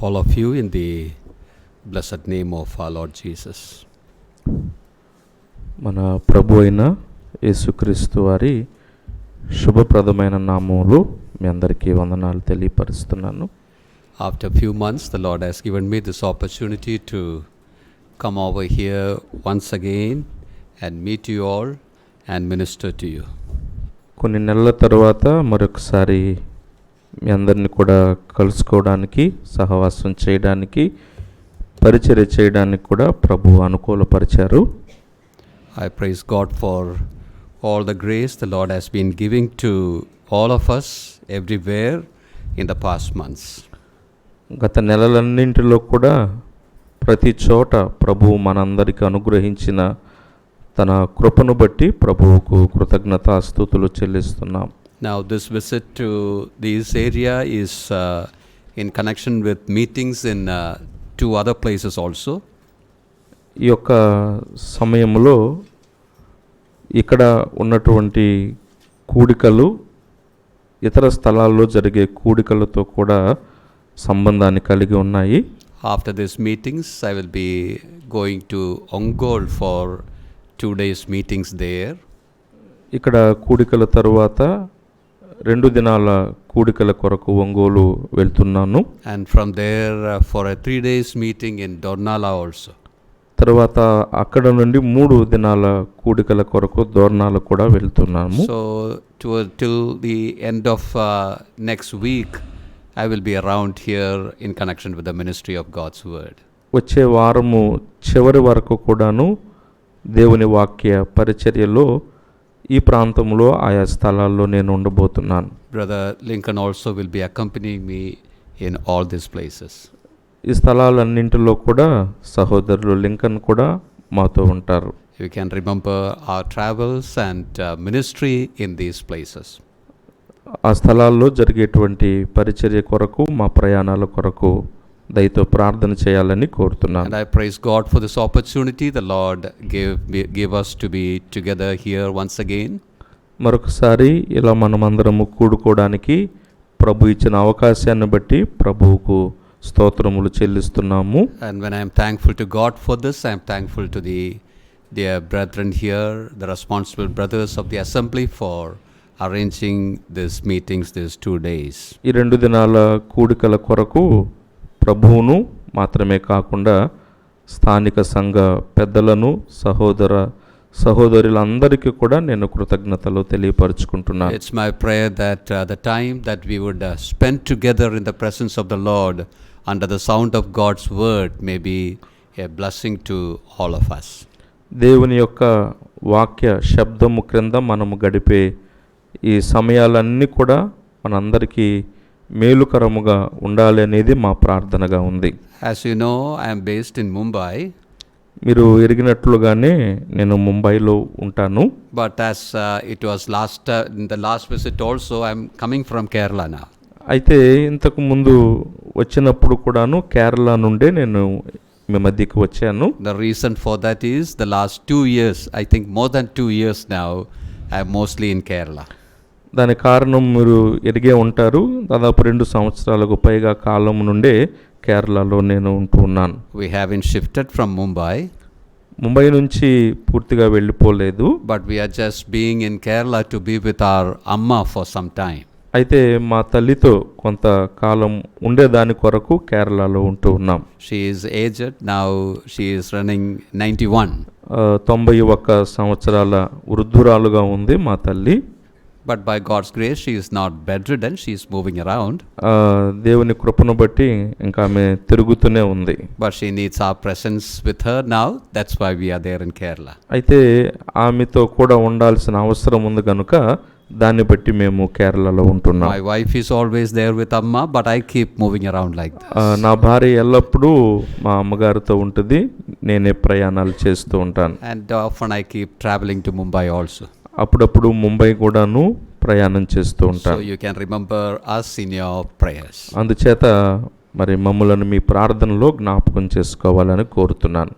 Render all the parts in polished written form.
all of you in the blessed name of our Lord Jesus. మన ప్రభు అయిన యేసుక్రీస్తు వారి శుభప్రదమైన నామములో మీ అందరికీ వందనాలు తెలియపరుస్తున్నాను. After a few months, the Lord has given me this opportunity to come over here once again and meet you all and minister to you. కొన్ని నెలల తర్వాత మరొకసారి మీ అందరిని కూడా కలుసుకోవడానికి, సహవాసం చేయడానికి, పరిచర్య చేయడానికి కూడా ప్రభు అనుకూలపరిచారు. I praise God for all the grace the Lord has been giving to all of us everywhere in the past months. గత నెలలన్నింటిలో కూడా ప్రతి చోట ప్రభువు మనందరికి అనుగ్రహించిన తన కృపను బట్టి ప్రభువుకు కృతజ్ఞతాస్తుతులు చెల్లిస్తున్నాం. Now this visit to this area is in connection with meetings in two other places also. ఈ యొక్క సమయంలో ఇక్కడ ఉన్నటువంటి కూడికలు ఇతర స్థలాల్లో జరిగే కూడికలతో కూడా సంబంధాన్ని కలిగి ఉన్నాయి. After these meetings, I will be going to Ongole for 2 days meetings there. ఇక్కడ కూడికల తరువాత 2 దినాల కూడికల కొరకు ఒంగోలు వెళ్తున్నాను. And from there for a 3 days meeting in Dornala also. తర్వాత అక్కడ నుండి 3 దినాల కూడికల కొరకు దోర్నాల కూడా వెళ్తున్నాము. So till the end of next week, I will be around here in connection with the ministry of God's word. వచ్చే వారము చివరి వరకు కూడాను దేవుని వాక్య పరిచర్యలో ఈ ప్రాంతంలో ఆయా స్థలాల్లో నేను ఉండబోతున్నాను. Brother Lincoln also will be accompanying me in all these places. ఈ స్థలాలన్నింటిలో కూడా సహోదరులు లింకన్ కూడా మాతో ఉంటారు. You can remember our travels and ministry in these places. ఆ స్థలాల్లో జరిగేటువంటి పరిచర్య కొరకు, మా ప్రయాణాల కొరకు దయతో ప్రార్థన చేయాలని కోరుతున్నాను. And I praise God for this opportunity the Lord gave us to be together here once again. మరొకసారి ఇలా మనమందరము కూడుకోవడానికి ప్రభు ఇచ్చిన అవకాశాన్ని బట్టి ప్రభువుకు స్తోత్రములు చెల్లిస్తున్నాము. And when I am thankful to God for this, I am thankful to the dear brethren here, the responsible brothers of the assembly, for arranging these meetings these 2 days. ఈ 2 దినాల కూడికల కొరకు ప్రభువును మాత్రమే కాకుండా స్థానిక సంఘ పెద్దలను, సహోదరులందరికీ కూడా నేను కృతజ్ఞతలు తెలియపరుచుకుంటున్నాను. It's my prayer that the time that we would spend together in the presence of the Lord under the sound of God's word may be a blessing to all of us. దేవుని యొక్క వాక్య శబ్దము క్రింద మనము గడిపే ఈ సమయాలన్నీ కూడా మనందరికీ మేలుకరముగా ఉండాలి అనేది మా ప్రార్థనగా ఉంది. As you know, I am based in Mumbai. మీరు ఎరిగినట్లుగానే నేను ముంబైలో ఉంటాను. But as it was in the last visit also, I am coming from Kerala now. అయితే ఇంతకు ముందు వచ్చినప్పుడు కూడాను కేరళ నుండే నేను మీ మధ్యకి వచ్చాను. The reason for that is the last 2 years, I think more than 2 years now, I am mostly in Kerala. దాని కారణం మీరు ఎరిగే ఉంటారు. దాదాపు 2 సంవత్సరాలకు పైగా కాలం నుండే కేరళలో నేను ఉంటూ ఉన్నాను. We haven't shifted from Mumbai. Mumbai నుంచి పూర్తిగా వెళ్ళిపోలేదు. But we are just being in Kerala to be with our Amma for some time. అయితే మా తల్లితో కొంతకాలం ఉండేదాని కొరకు కేరళలో ఉంటూ ఉన్నాం. She is aged now. She is running 91. 91 సంవత్సరాల వృద్ధురాలుగా ఉంది మా తల్లి. But by God's grace, she is not bedridden. She is moving around. దేవుని కృపను బట్టి ఇంకా ఆమె తిరుగుతూనే ఉంది. But she needs our presence with her now. That's why we are there in Kerala. అయితే ఆమెతో కూడా ఉండాల్సిన అవసరం ఉంది కనుక దాన్ని బట్టి మేము కేరళలో ఉంటున్నాం. My wife is always there with Amma, but I keep moving around like this. నా భార్య ఎల్లప్పుడూ మా అమ్మగారితో ఉంటుంది. నేనే ప్రయాణాలు చేస్తూ ఉంటాను. And often I keep traveling to Mumbai also. అప్పుడప్పుడు ముంబై కూడాను ప్రయాణం చేస్తూ ఉంటాను. So you can remember us in your prayers. అందుచేత మరి మమ్మలను మీ ప్రార్థనలో జ్ఞాపకం చేసుకోవాలని కోరుతున్నాను.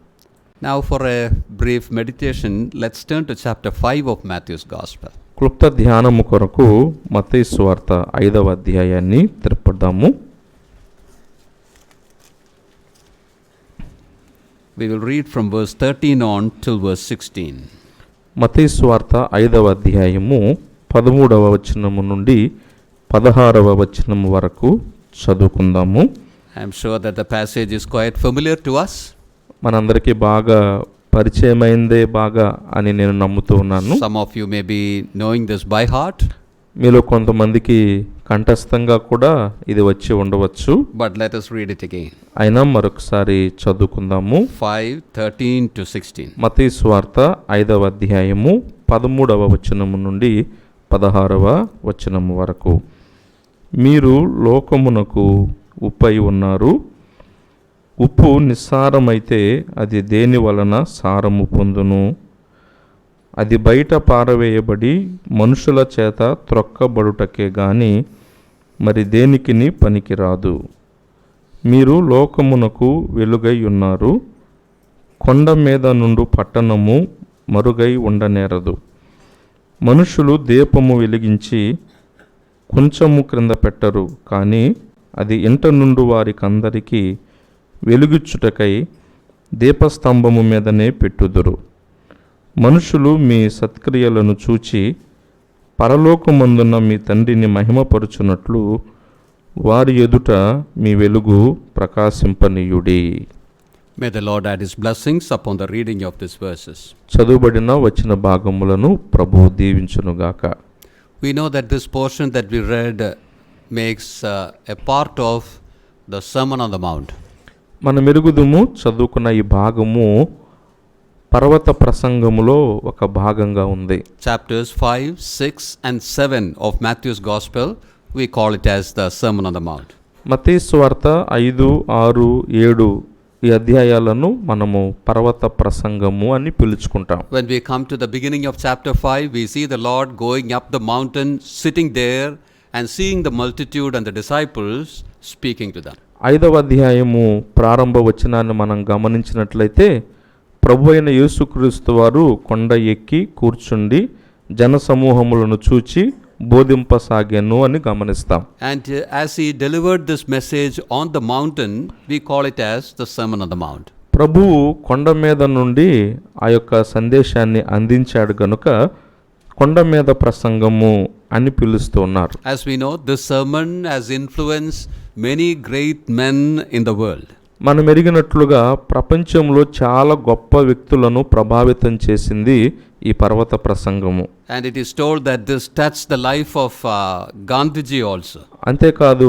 Now for a brief meditation, let's turn to chapter 5 of Matthew's Gospel. క్లుప్త ధ్యానము కొరకు మత్తయి సువార్త 5వ అధ్యాయాన్ని తిరపదాము. We will read from verse 13 on till verse 16. మత్తయి సువార్త 5వ అధ్యాయము 13వ వచనము నుండి 16వ వచనము వరకు చదువుకుందాము. I am sure that the passage is quite familiar to us. మనందరికీ బాగా పరిచయమైందే బాగా అని నేను నమ్ముతూ ఉన్నాను. Some of you may be knowing this by heart. మీలో కొంతమందికి కంఠస్థంగా కూడా ఇది వచ్చి ఉండవచ్చు. But let us read it again. అయినా మరొకసారి చదువుకుందాము. 5:13 to 16. మత్తయి సువార్త 5వ అధ్యాయము 13వ వచనము నుండి 16వ వచనము వరకు. మీరు లోకమునకు ఉప్పై ఉన్నారు. ఉప్పు నిస్సారమైతే అది దేని వలన సారము పొందును? అది బయట పారవేయబడి మనుషుల చేత త్రొక్కబడుటకే గాని మరి దేనికిని పనికిరాదు. మీరు లోకమునకు వెలుగై ఉన్నారు. కొండ మీద నుండు పట్టణము మరుగై ఉండనేరదు. మనుషులు దీపము వెలిగించి కొంచెము క్రింద పెట్టరు, కానీ అది ఇంట నుండి వారికందరికీ వెలుగుచ్చుటకై దీపస్తంభము మీదనే పెట్టుదురు. మనుషులు మీ సత్క్రియలను చూచి పరలోకమందున్న మీ తండ్రిని మహిమపరుచున్నట్లు వారి ఎదుట మీ వెలుగు ప్రకాశింపనీయుడి. May the Lord add his blessings upon the reading of these verses. చదువుబడిన వచ్చిన భాగములను ప్రభువు దీవించునుగాక. We know that this portion that we read makes a part of the Sermon on the Mount. మనం ఎరుగుదుము చదువుకున్న ఈ భాగము పర్వత ప్రసంగములో ఒక భాగంగా ఉంది. Chapters 5, 6 and 7 of Matthew's Gospel, we call it as the Sermon on the Mount. మత్తయి సువార్త 5, 6, 7 ఈ అధ్యాయాలను మనము పర్వత ప్రసంగము అని పిలుచుకుంటాం. When we come to the beginning of chapter 5, we see the Lord going up the mountain, sitting there and seeing the multitude and the disciples speaking to them. 5వ అధ్యాయము ప్రారంభ వచనాన్ని మనం గమనించినట్లయితే ప్రభు అయిన యేసుక్రీస్తు వారు కొండ ఎక్కి కూర్చుండి జనసమూహములను చూచి బోధింపసాగాను అని గమనిస్తాం. And as he delivered this message on the mountain, we call it as the Sermon on the Mount. ప్రభువు కొండ మీద నుండి ఆ యొక్క సందేశాన్ని అందించాడు గనుక కొండ మీద ప్రసంగము అని పిలుస్తున్నారు. As we know, this sermon has influenced many great men in the world. మనం ఎరిగినట్లుగా ప్రపంచంలో చాలా గొప్ప వ్యక్తులను ప్రభావితం చేసింది ఈ పర్వత ప్రసంగము. And it is told that this touched the life of Gandhiji also. అంతేకాదు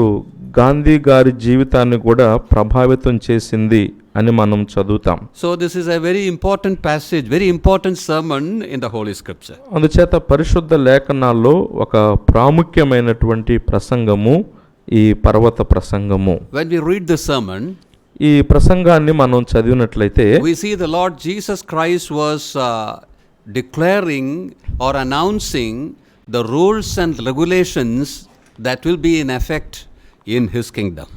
గాంధీ గారి జీవితాన్ని కూడా ప్రభావితం చేసింది అని మనం చదువుతాం. So this is a very important passage, very important sermon in the Holy Scripture. అందుచేత పరిశుద్ధ లేఖనాల్లో ఒక ప్రాముఖ్యమైనటువంటి ప్రసంగము ఈ పర్వత ప్రసంగము. When we read the sermon, ఈ ప్రసంగాన్ని మనం చదివినట్లయితే we see the Lord Jesus Christ was declaring or announcing the rules and regulations that will be in effect in his kingdom.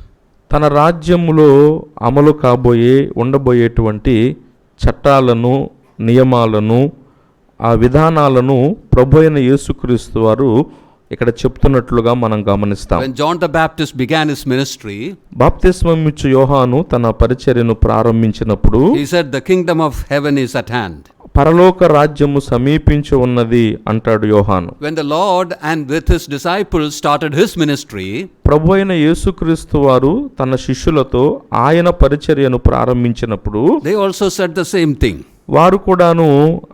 తన రాజ్యములో అమలు కాబోయే ఉండబోయేటువంటి చట్టాలను నియమాలను ఆ విధానాలను ప్రభువైన యేసుక్రీస్తు వారు ఇక్కడ చెప్తున్నట్లుగా మనం గమనిస్తాం. When John the Baptist began his ministry, బాప్తిస్మం ఇచ్చు యోహాను తన పరిచర్యను ప్రారంభించినప్పుడు he said the kingdom of heaven is at hand. పరలోక రాజ్యము సమీపించి ఉన్నది అంటాడు యోహాను. When the Lord and with his disciples started his ministry, ప్రభువైన యేసుక్రీస్తు వారు తన శిష్యులతో ఆయన పరిచర్యను ప్రారంభించినప్పుడు they also said the same thing. వారు కూడాను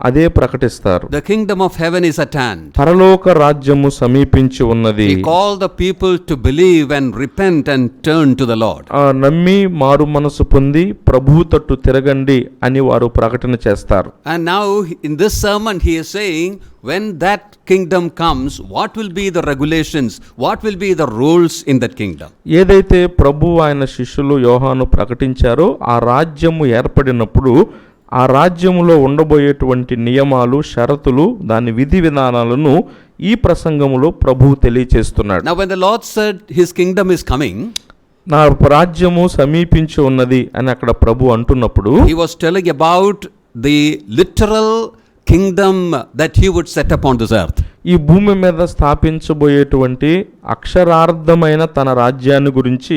అదే ప్రకటిస్తారు. The kingdom of heaven is at hand. పరలోక రాజ్యము సమీపించి ఉన్నది. He called the people to believe and repent and turn to the Lord. నమ్మి మారు మనసు పొంది ప్రభువు తట్టు తిరగండి అని వారు ప్రకటన చేస్తారు. And now in this sermon he is saying, when that kingdom comes, what will be the regulations, what will be the rules in that kingdom? ఏదైతే ప్రభువు ఆయన శిష్యులు యోహాను ప్రకటించారో ఆ రాజ్యము ఏర్పడినప్పుడు ఆ రాజ్యములో ఉండబోయేటువంటి నియమాలు షరతులు దాని విధి విధానాలను ఈ ప్రసంగములో ప్రభువు తెలియచేస్తున్నాడు. Now when the Lord said his kingdom is coming, నా రాజ్యము సమీపించి ఉన్నది అని అక్కడ ప్రభు అంటున్నప్పుడు he was telling about the literal kingdom that he would set up on this earth. ఈ భూమి మీద స్థాపించబోయేటువంటి అక్షరార్థమైన తన రాజ్యాన్ని గురించి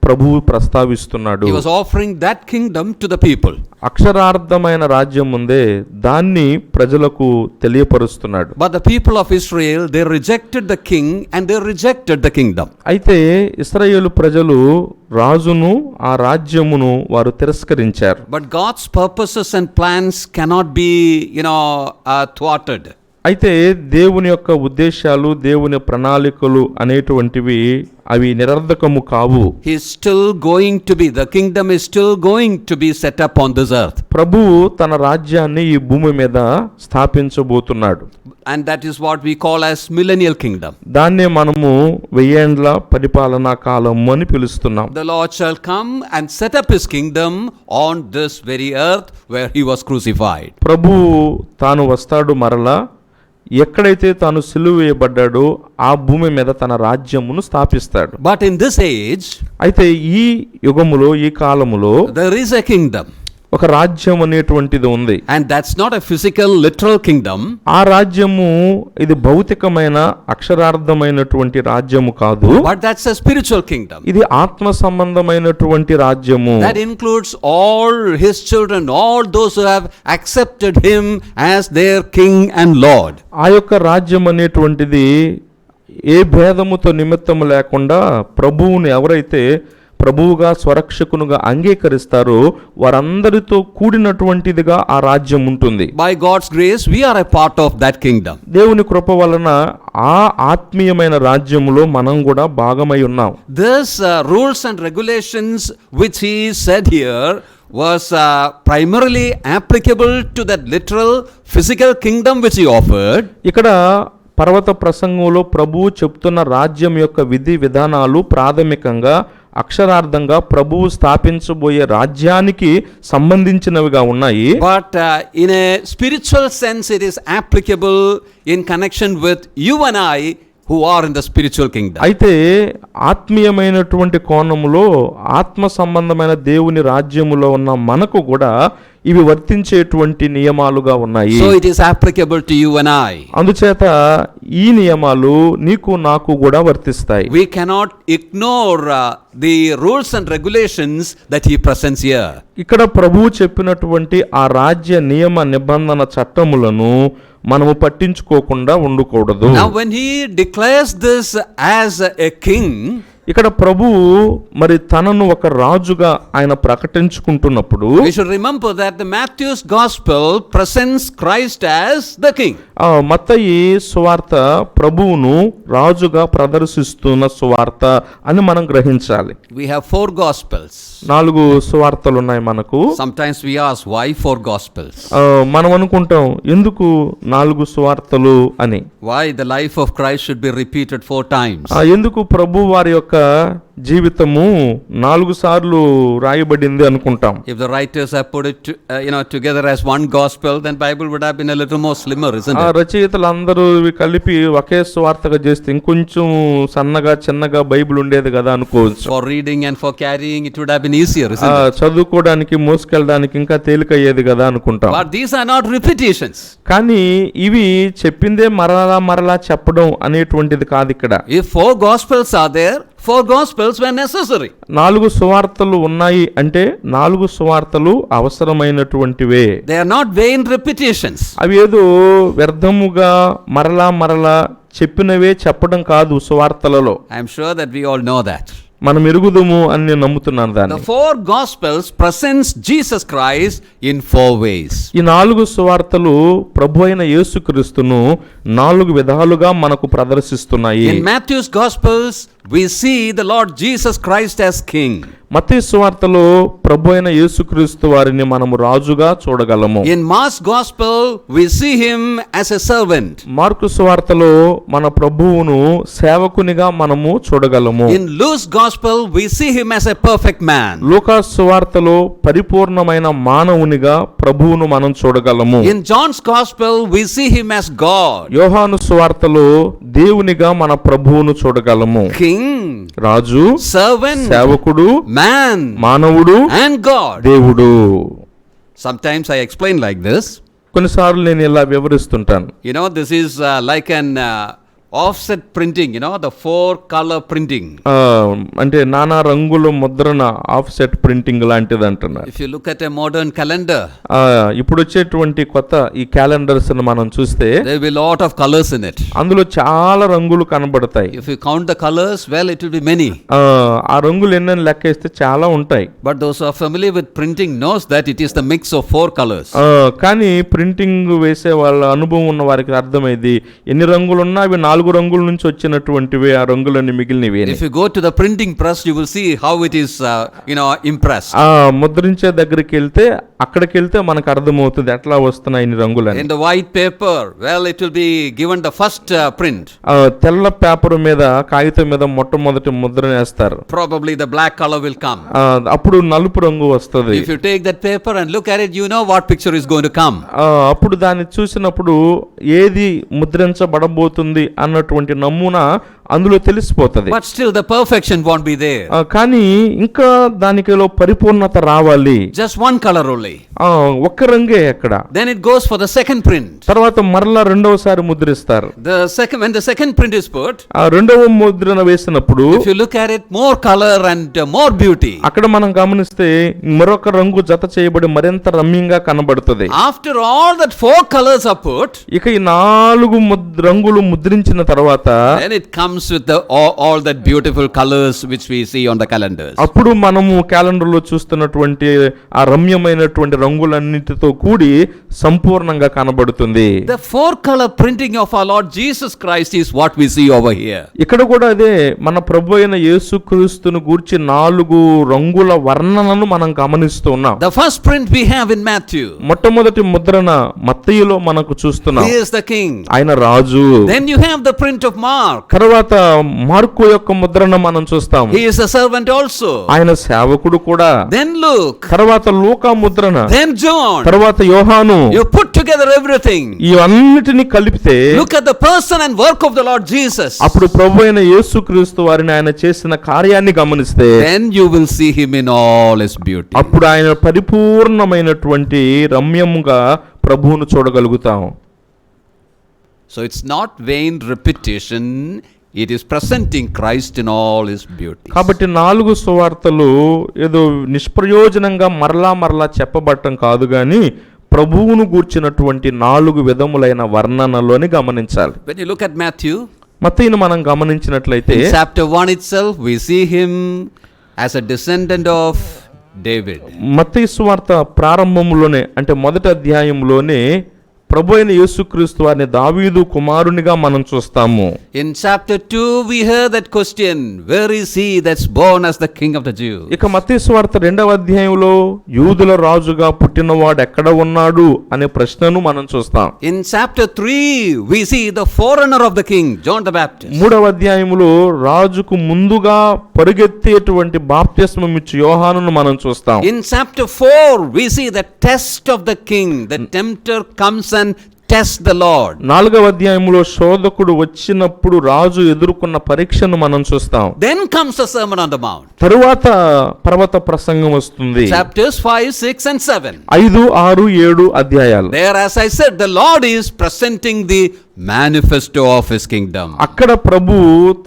ప్రభువు ప్రస్తావిస్తున్నాడు. He was offering that kingdom to the people. అక్షరార్థమైన రాజ్యం ఉందే, దాన్ని ప్రజలకు తెలియపరుస్తున్నాడు. But the people of Israel, they rejected the king and they rejected the kingdom. అయితే ఇశ్రాయేలు ప్రజలు రాజును ఆ రాజ్యమును వారు తిరస్కరించారు. But God's purposes and plans cannot be, thwarted. అయితే దేవుని యొక్క ఉద్దేశాలు, దేవుని ప్రణాళికలు అనేటువంటివి అవి నిరర్ధకము కావు. He is still going to be, the kingdom is still going to be set up on this earth. ప్రభువు తన రాజ్యాన్ని ఈ భూమి మీద స్థాపించబోతున్నాడు. And that is what we call as millennial kingdom. దాన్నే మనము 1000 ఏండ్ల పరిపాలనా కాలం అని పిలుస్తున్నాం. The Lord shall come and set up his kingdom on this very earth where he was crucified. ప్రభువు తాను వస్తాడు మరలా, ఎక్కడైతే తాను సిలువ వేయబడ్డాడో ఆ భూమి మీద తన రాజ్యమును స్థాపిస్తాడు. But in this age, అయితే ఈ యుగములో, ఈ కాలములో there is a kingdom. ఒక రాజ్యం అనేటువంటిది ఉంది. And that's not a physical literal kingdom. ఆ రాజ్యము ఇది భౌతికమైన అక్షరార్థమైనటువంటి రాజ్యము కాదు. But that's a spiritual kingdom. ఇది ఆత్మ సంబంధమైనటువంటి రాజ్యము. That includes all his children, all those who have accepted him as their king and lord. ఆ యొక్క రాజ్యం అనేటువంటిది ఏ భేదముతో నిమిత్తము లేకుండా ప్రభువుని ఎవరైతే ప్రభువుగా స్వరక్షకునుగా అంగీకరిస్తారో వారందరితో కూడినటువంటిదిగా ఆ రాజ్యం ఉంటుంది. By God's grace we are a part of that kingdom. దేవుని కృప వలన ఆ ఆత్మీయమైన రాజ్యములో మనం కూడా భాగమై ఉన్నాం. This rules and regulations which he said here was primarily applicable to that literal physical kingdom which he offered. ఇక్కడ పర్వత ప్రసంగంలో ప్రభువు చెప్తున్న రాజ్యం యొక్క విధి విధానాలు ప్రాథమికంగా అక్షరార్థంగా ప్రభువు స్థాపించబోయే రాజ్యానికి సంబంధించినవిగా ఉన్నాయి. But in a spiritual sense it is applicable in connection with you and I who are in the spiritual kingdom. అయితే ఆత్మీయమైనటువంటి కోణములో ఆత్మ సంబంధమైన దేవుని రాజ్యములో ఉన్న మనకు కూడా ఇవి వర్తించేటువంటి నియమాలుగా ఉన్నాయి. So it is applicable to you and I. అందుచేత ఈ నియమాలు నీకు నాకు కూడా వర్తిస్తాయి. We cannot ignore the rules and regulations that he presents here. ఇక్కడ ప్రభువు చెప్పినటువంటి ఆ రాజ్య నియమ నిబంధన చట్టములను మనము పట్టించుకోకుండా ఉండకూడదు. Now when he declares this as a king, ఇక్కడ ప్రభువు మరి తనను ఒక రాజుగా ఆయన ప్రకటించుకుంటున్నప్పుడు we should remember that the Matthew's gospel presents Christ as the king. మత్తయి సువార్త ప్రభువును రాజుగా ప్రదర్శిస్తున్న సువార్త అని మనం గ్రహించాలి. We have 4 gospels. 4 సువార్తలు ఉన్నాయి మనకు. Sometimes we ask why 4 gospels? మనం అనుకుంటాం ఎందుకు 4 సువార్తలు అని. Why the life of Christ should be repeated 4 times? ఎందుకు ప్రభు వారి యొక్క జీవితము 4 సార్లు రాయబడింది అనుకుంటాం. If the writers have put it together as one gospel, then Bible would have been a little more slimmer, isn't it? రచయితలు అందరూ ఇవి కలిపి ఒకే సువార్తగా చేస్తే ఇంకొంచెం సన్నగా చిన్నగా బైబిల్ ఉండేది కదా అనుకోవచ్చు. For reading and for carrying it would have been easier, isn't it? చదువుకోవడానికి మోసుకెళ్ళడానికి ఇంకా తేలికయ్యేది కదా అనుకుంటాం. But these are not repetitions. కానీ ఇవి చెప్పిందే మరలా చెప్పడం అనేటువంటిది కాదు ఇక్కడ. If 4 gospels are there, 4 gospels were necessary. 4 సువార్తలు ఉన్నాయి అంటే 4 సువార్తలు అవసరమైనటువంటివే. They are not vain repetitions. అవి ఏదో వ్యర్థముగా మరలా చెప్పినవే చెప్పడం కాదు సువార్తలలో. I am sure that we all know that. మనం ఎరుగుదము అని నేను నమ్ముతున్నాను దాన్ని. The 4 gospels presents Jesus Christ in 4 ways. ఈ 4 సువార్తలు ప్రభు అయిన యేసుక్రీస్తును 4 విధాలుగా మనకు ప్రదర్శిస్తున్నాయి. In Matthew's gospels we see the Lord Jesus Christ as king. మత్తయి సువార్తలో ప్రభు అయిన యేసుక్రీస్తు వారిని మనము రాజుగా చూడగలము. In Mark's gospel we see him as a servant. Mark సువార్తలో మన ప్రభువును సేవకునిగా మనము చూడగలము. In Luke's gospel we see him as a perfect man. లూకా సువార్తలో పరిపూర్ణమైన మానవునిగా ప్రభువును మనం చూడగలము. In John's gospel we see him as God. యోహాను సువార్తలో దేవునిగా మన ప్రభువును చూడగలము. King, రాజు, servant, సేవకుడు, man, మానవుడు, and God. దేవుడు. Sometimes I explain like this. కొన్నిసార్లు నేను ఇలా వివరిస్తుంటాను. This is like an offset printing, the 4-color printing. అంటే నానా రంగుల ముద్రణ ఆఫ్సెట్ ప్రింటింగ్ లాంటిది అంటున్నారు. If you look at a modern calendar, ఇప్పుడు వచ్చేటువంటి కొత్త ఈ క్యాలెండర్స్ మనం చూస్తే there will be a lot of colors in it. అందులో చాలా రంగులు కనబడతాయి. If you count the colors, well, it will be many. ఆ రంగులు ఎన్నని లెక్కేస్తే చాలా ఉంటాయి. But those who are familiar with printing knows that it is the mix of 4 colors. కానీ ప్రింటింగ్ వేసే వాళ్ళ అనుభవం ఉన్న వారికి అర్థమైంది ఎన్ని రంగులు ఉన్నా అవి 4 రంగుల నుంచి వచ్చినటువంటివి, ఆ రంగులన్నీ మిగిలినవి. If you go to the printing press, you will see how it is impressed. ముద్రించే దగ్గరికి వెళ్తే అక్కడికి వెళ్తే మనకు అర్థమవుతుంది ఎట్లా వస్తున్నాయి ఇన్ని రంగులని. In the white paper, well, it will be given the first print. తెల్ల పేపర్ మీద కాగితం మీద మొట్టమొదటి ముద్ర వేస్తారు. Probably the black color will come. అప్పుడు నలుపు రంగు వస్తుంది. If you take that paper and look at it, you know what picture is going to come. అప్పుడు దాన్ని చూసినప్పుడు ఏది ముద్రించబడబోతుంది అన్నటువంటి నమూనా అందులో తెలిసిపోతుంది. But still the perfection won't be there. కానీ ఇంకా దానికిలో పరిపూర్ణత రావాలి. Just one color only. ఒక్క రంగే అక్కడ. Then it goes for the second print. తర్వాత మరలా రెండవసారి ముద్రిస్తారు. When the second print is put, రెండవ ముద్రణ వేసినప్పుడు if you look at it, more color and more beauty. అక్కడ మనం గమనిస్తే మరొక రంగు జత చేయబడి మరింత రమ్యంగా కనబడుతుంది. After all that 4 colors are put, ఇక ఈ 4 రంగులు ముద్రించిన తర్వాత then it comes with all that beautiful colors which we see on the calendars. అప్పుడు మనము క్యాలెండర్లో చూస్తున్నటువంటి ఆ రమ్యమైనటువంటి రంగులన్నిటితో కూడి సంపూర్ణంగా కనబడుతుంది. The 4-color printing of our Lord Jesus Christ is what we see over here. ఇక్కడ కూడా అదే మన ప్రభు అయిన యేసుక్రీస్తును గూర్చి 4 రంగుల వర్ణనను మనం గమనిస్తూ ఉన్నాం. The first print we have in Matthew. మొట్టమొదటి ముద్రణ మత్తయిలో మనకు చూస్తున్నాం. He is the king. ఆయన రాజు. Then you have the print of Mark. తర్వాత మార్కు యొక్క ముద్రణ మనం చూస్తాం. He is a servant also. ఆయన సేవకుడు కూడా. Then Luke. తర్వాత లూకా ముద్రణ. Then John. తర్వాత యోహాను. You put together everything. ఇవన్నిటిని కలిపితే look at the person and work of the Lord Jesus. అప్పుడు ప్రభువైన యేసుక్రీస్తు వారిని ఆయన చేసిన కార్యాన్ని గమనిస్తే then you will see him in all his beauty. అప్పుడు ఆయన పరిపూర్ణమైనటువంటి రమ్యముగా ప్రభువును చూడగలుగుతాం. So it's not vain repetition, it is presenting Christ in all his beauty. కాబట్టి 4 సువార్తలు ఏదో నిష్ప్రయోజనంగా మరలా చెప్పబడటం కాదు గాని ప్రభువును గూర్చినటువంటి 4 విధములైన వర్ణనలోని గమనించాలి. When you look at Matthew, మత్తయిని మనం గమనించినట్లయితే in chapter 1 itself we see him as a descendant of David. మత్తయి సువార్త ప్రారంభంలోనే అంటే మొదటి అధ్యాయంలోనే ప్రభు అయిన యేసుక్రీస్తు వారిని దావీదు కుమారునిగా మనం చూస్తాము. In chapter 2 we hear that question, where is he that's born as the king of the Jews? ఇక మత్తయి సువార్త 2వ అధ్యాయంలో యూదుల రాజుగా పుట్టినవాడు ఎక్కడ ఉన్నాడు అనే ప్రశ్నను మనం చూస్తాం. In chapter 3 we see the forerunner of the king, John the Baptist. 3వ అధ్యాయంలో రాజుకు ముందుగా పరిగెత్తేటువంటి బాప్తిస్మం ఇచ్చే యోహానును మనం చూస్తాం. In chapter 4 we see the test of the king, the tempter comes and test the Lord. 4వ అధ్యాయంలో శోధకుడు వచ్చినప్పుడు రాజు ఎదుర్కొన్న పరీక్షను మనం చూస్తాం. Then comes the sermon on the mount. తరువాత పర్వత ప్రసంగం వస్తుంది. Chapters 5, 6 and 7. 5, 6, 7 అధ్యాయాలు. There, as I said, the Lord is presenting the manifesto of his kingdom. అక్కడ ప్రభు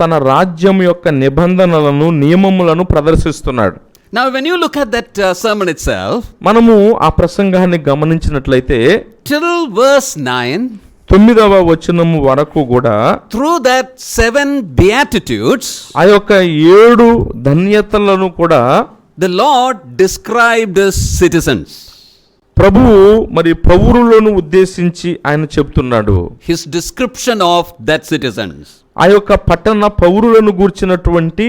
తన రాజ్యం యొక్క నిబంధనలను నియమములను ప్రదర్శిస్తున్నాడు. Now when you look at that sermon itself, మనము ఆ ప్రసంగాన్ని గమనించినట్లయితే till verse 9, 9వ వచనము వరకు కూడా through that 7 beatitudes, ఆ యొక్క 7 ధన్యతలను కూడా the Lord described his citizens. ప్రభువు మరి పౌరులను ఉద్దేశించి ఆయన చెప్తున్నాడు. His description of that citizens. ఆ యొక్క పట్టణ పౌరులను గూర్చినటువంటి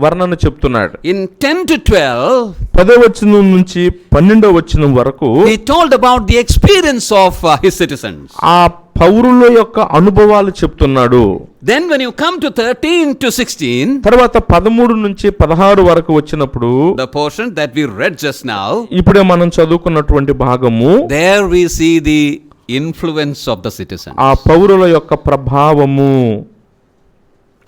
వర్ణన చెప్తున్నాడు. In 10 to 12, 10వ వచనం నుంచి 12వ వచనం వరకు he told about the experience of his citizens. ఆ పౌరుల యొక్క అనుభవాలు చెప్తున్నాడు. Then when you come to 13 to 16, తర్వాత 13 నుంచి 16 వరకు వచ్చినప్పుడు the portion that we read just now, ఇప్పుడే మనం చదువుకున్నటువంటి భాగము, there we see the influence of the citizens. ఆ పౌరుల యొక్క ప్రభావము,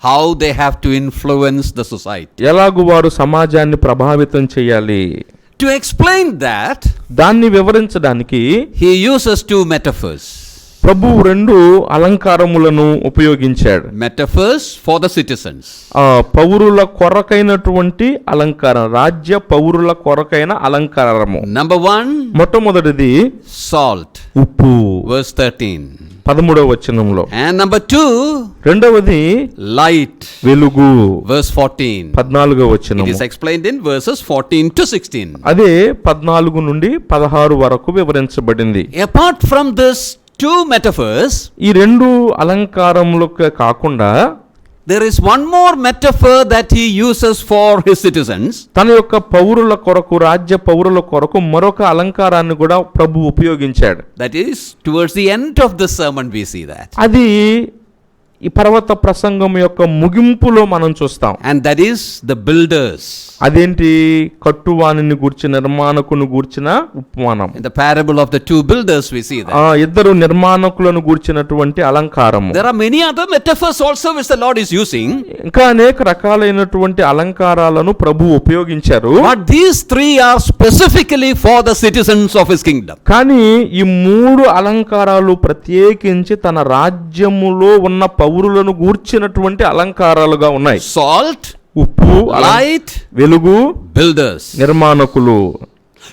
how they have to influence the society. ఎలాగు వారు సమాజాన్ని ప్రభావితం చేయాలి. To explain that, దాన్ని వివరించడానికి he uses 2 metaphors. ప్రభువు రెండు అలంకారములను ఉపయోగించాడు. Metaphors for the citizens. పౌరుల కొరకైనటువంటి అలంకారం, రాజ్య పౌరుల కొరకైన అలంకారము. Number 1, మొట్టమొదటిది salt. ఉప్పు, Verse 13. 13వ వచనంలో. And number 2, రెండవది light. వెలుగు, Verse 14. 14వ It వచనము. is explained in verses 14 to 16. అదే 14 నుండి 16 వరకు వివరించబడింది. Apart from this two metaphors, ఈ రెండు అలంకారములకు కాకుండా there is one more metaphor that he uses for his citizens. తన యొక్క పౌరుల కొరకు, రాజ్య పౌరుల కొరకు మరొక అలంకారాన్ని కూడా ప్రభు ఉపయోగించాడు. That is, towards the end of the sermon we see that. అది ఈ పర్వత ప్రసంగం యొక్క ముగింపులో మనం చూస్తాం. And that is the builders. అదేంటి? కట్టువానిని గూర్చి, నిర్మాణకుని గూర్చిన ఉపమానం. In the parable of the two builders we see that. ఇద్దరు నిర్మాణకులను గూర్చినటువంటి అలంకారము. There are many other metaphors also which the Lord is using. ఇంకా అనేక రకాలైనటువంటి అలంకారాలను ప్రభు ఉపయోగించారు. But these three are specifically for the citizens of his kingdom. కానీ ఈ మూడు అలంకారాలు ప్రత్యేకించి తన రాజ్యములో ఉన్న పౌరులను గూర్చినటువంటి అలంకారాలుగా ఉన్నాయి. Salt, ఉప్పు, light, వెలుగు, builders. నిర్మాణకులు.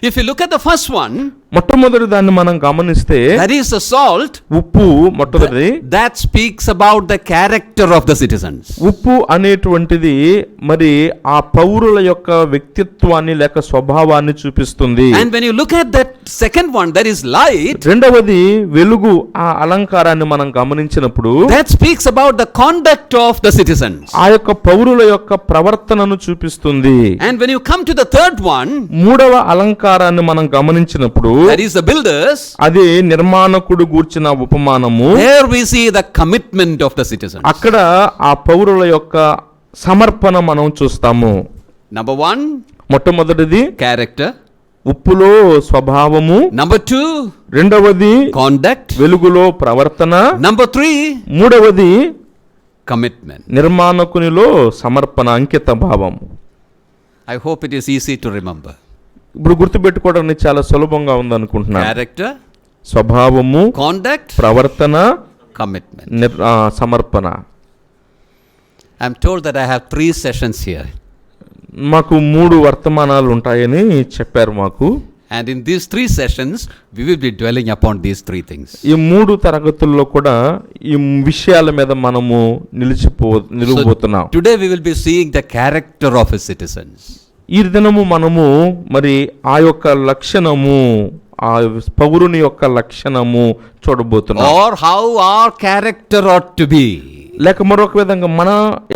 If you look at the first one, మొట్టమొదటి దాన్ని మనం గమనిస్తే, that is the salt. ఉప్పు మొట్టమొదటి. That speaks about the character of the citizens. ఉప్పు అనేటువంటిది మరి ఆ పౌరుల యొక్క వ్యక్తిత్వాన్ని లేక స్వభావాన్ని చూపిస్తుంది. And when you look at that second one, that is light. రెండవది వెలుగు. ఆ అలంకారాన్ని మనం గమనించినప్పుడు That speaks about the conduct of the citizens. ఆ యొక్క పౌరుల యొక్క ప్రవర్తనను చూపిస్తుంది. And when you come to the third one, మూడవ అలంకారాన్ని మనం గమనించినప్పుడు, that is the builders. అది నిర్మాణకుడు గూర్చిన ఉపమానము. There we see the commitment of the citizens. అక్కడ ఆ పౌరుల యొక్క సమర్పణ మనం చూస్తాము. Number 1, మొట్టమొదటిది character. ఉప్పులో స్వభావము. Number 2, రెండవది conduct. వెలుగులో ప్రవర్తన. Number 3, మూడవది commitment. నిర్మాణకునిలో సమర్పణ, అంకిత భావం. I hope it is easy to remember. ఇప్పుడు గుర్తుపెట్టుకోవడానికి చాలా సులభంగా ఉందనుకుంటున్నాను. Character, స్వభావము, conduct, ప్రవర్తన, commitment. సమర్పణ. I am told that I have 3 sessions here. మాకు 3 వర్తమానాలు ఉంటాయని చెప్పారు మాకు. And in these 3 sessions, we will be dwelling upon these 3 things. ఈ 3 తరగతుల్లో కూడా ఈ విషయాల మీద మనము నిలువబోతున్నాం. Today we will be seeing the character of his citizens. ఈ దినము మనము మరి ఆ యొక్క లక్షణము, ఆ పౌరుని యొక్క లక్షణము చూడబోతున్నాం. Or how our character ought to be. లేక మరొక విధంగా మన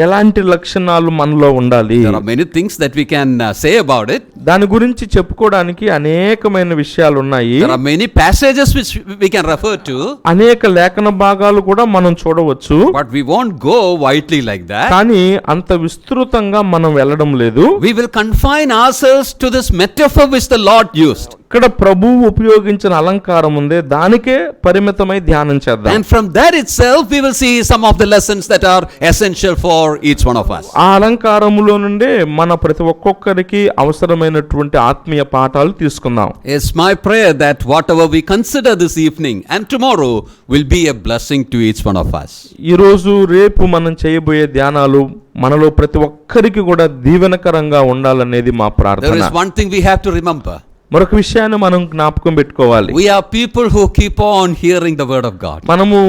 ఎలాంటి లక్షణాలు మనలో ఉండాలి. There are many things that we can say about it. దాని గురించి చెప్పుకోవడానికి అనేకమైన విషయాలు ఉన్నాయి. There are many passages which we can refer to. అనేక లేఖన భాగాలు కూడా మనం చూడవచ్చు. But we won't go widely like that. కానీ అంత విస్తృతంగా మనం వెళ్ళడం లేదు. We will confine ourselves to this metaphor which the Lord used. ఇక్కడ ప్రభువు ఉపయోగించిన అలంకారం ఉందే, దానికే పరిమితమై ధ్యానం చేద్దాం. And from that itself we will see some of the lessons that are essential for each one of us. ఆ అలంకారములో నుండే మన ప్రతి ఒక్కొక్కరికి అవసరమైనటువంటి ఆత్మీయ పాఠాలు తీసుకుందాం. It's my prayer that whatever we consider this evening and tomorrow will be a blessing to each one of us. ఈ రోజు రేపు మనం చేయబోయే ధ్యానాలు మనలో ప్రతి ఒక్కరికి కూడా దీవెనకరంగా ఉండాలనేది మా ప్రార్థన. There is one thing we have to remember. మరొక విషయాన్ని మనం జ్ఞాపకం పెట్టుకోవాలి. We are people who keep on hearing the word of God. మనము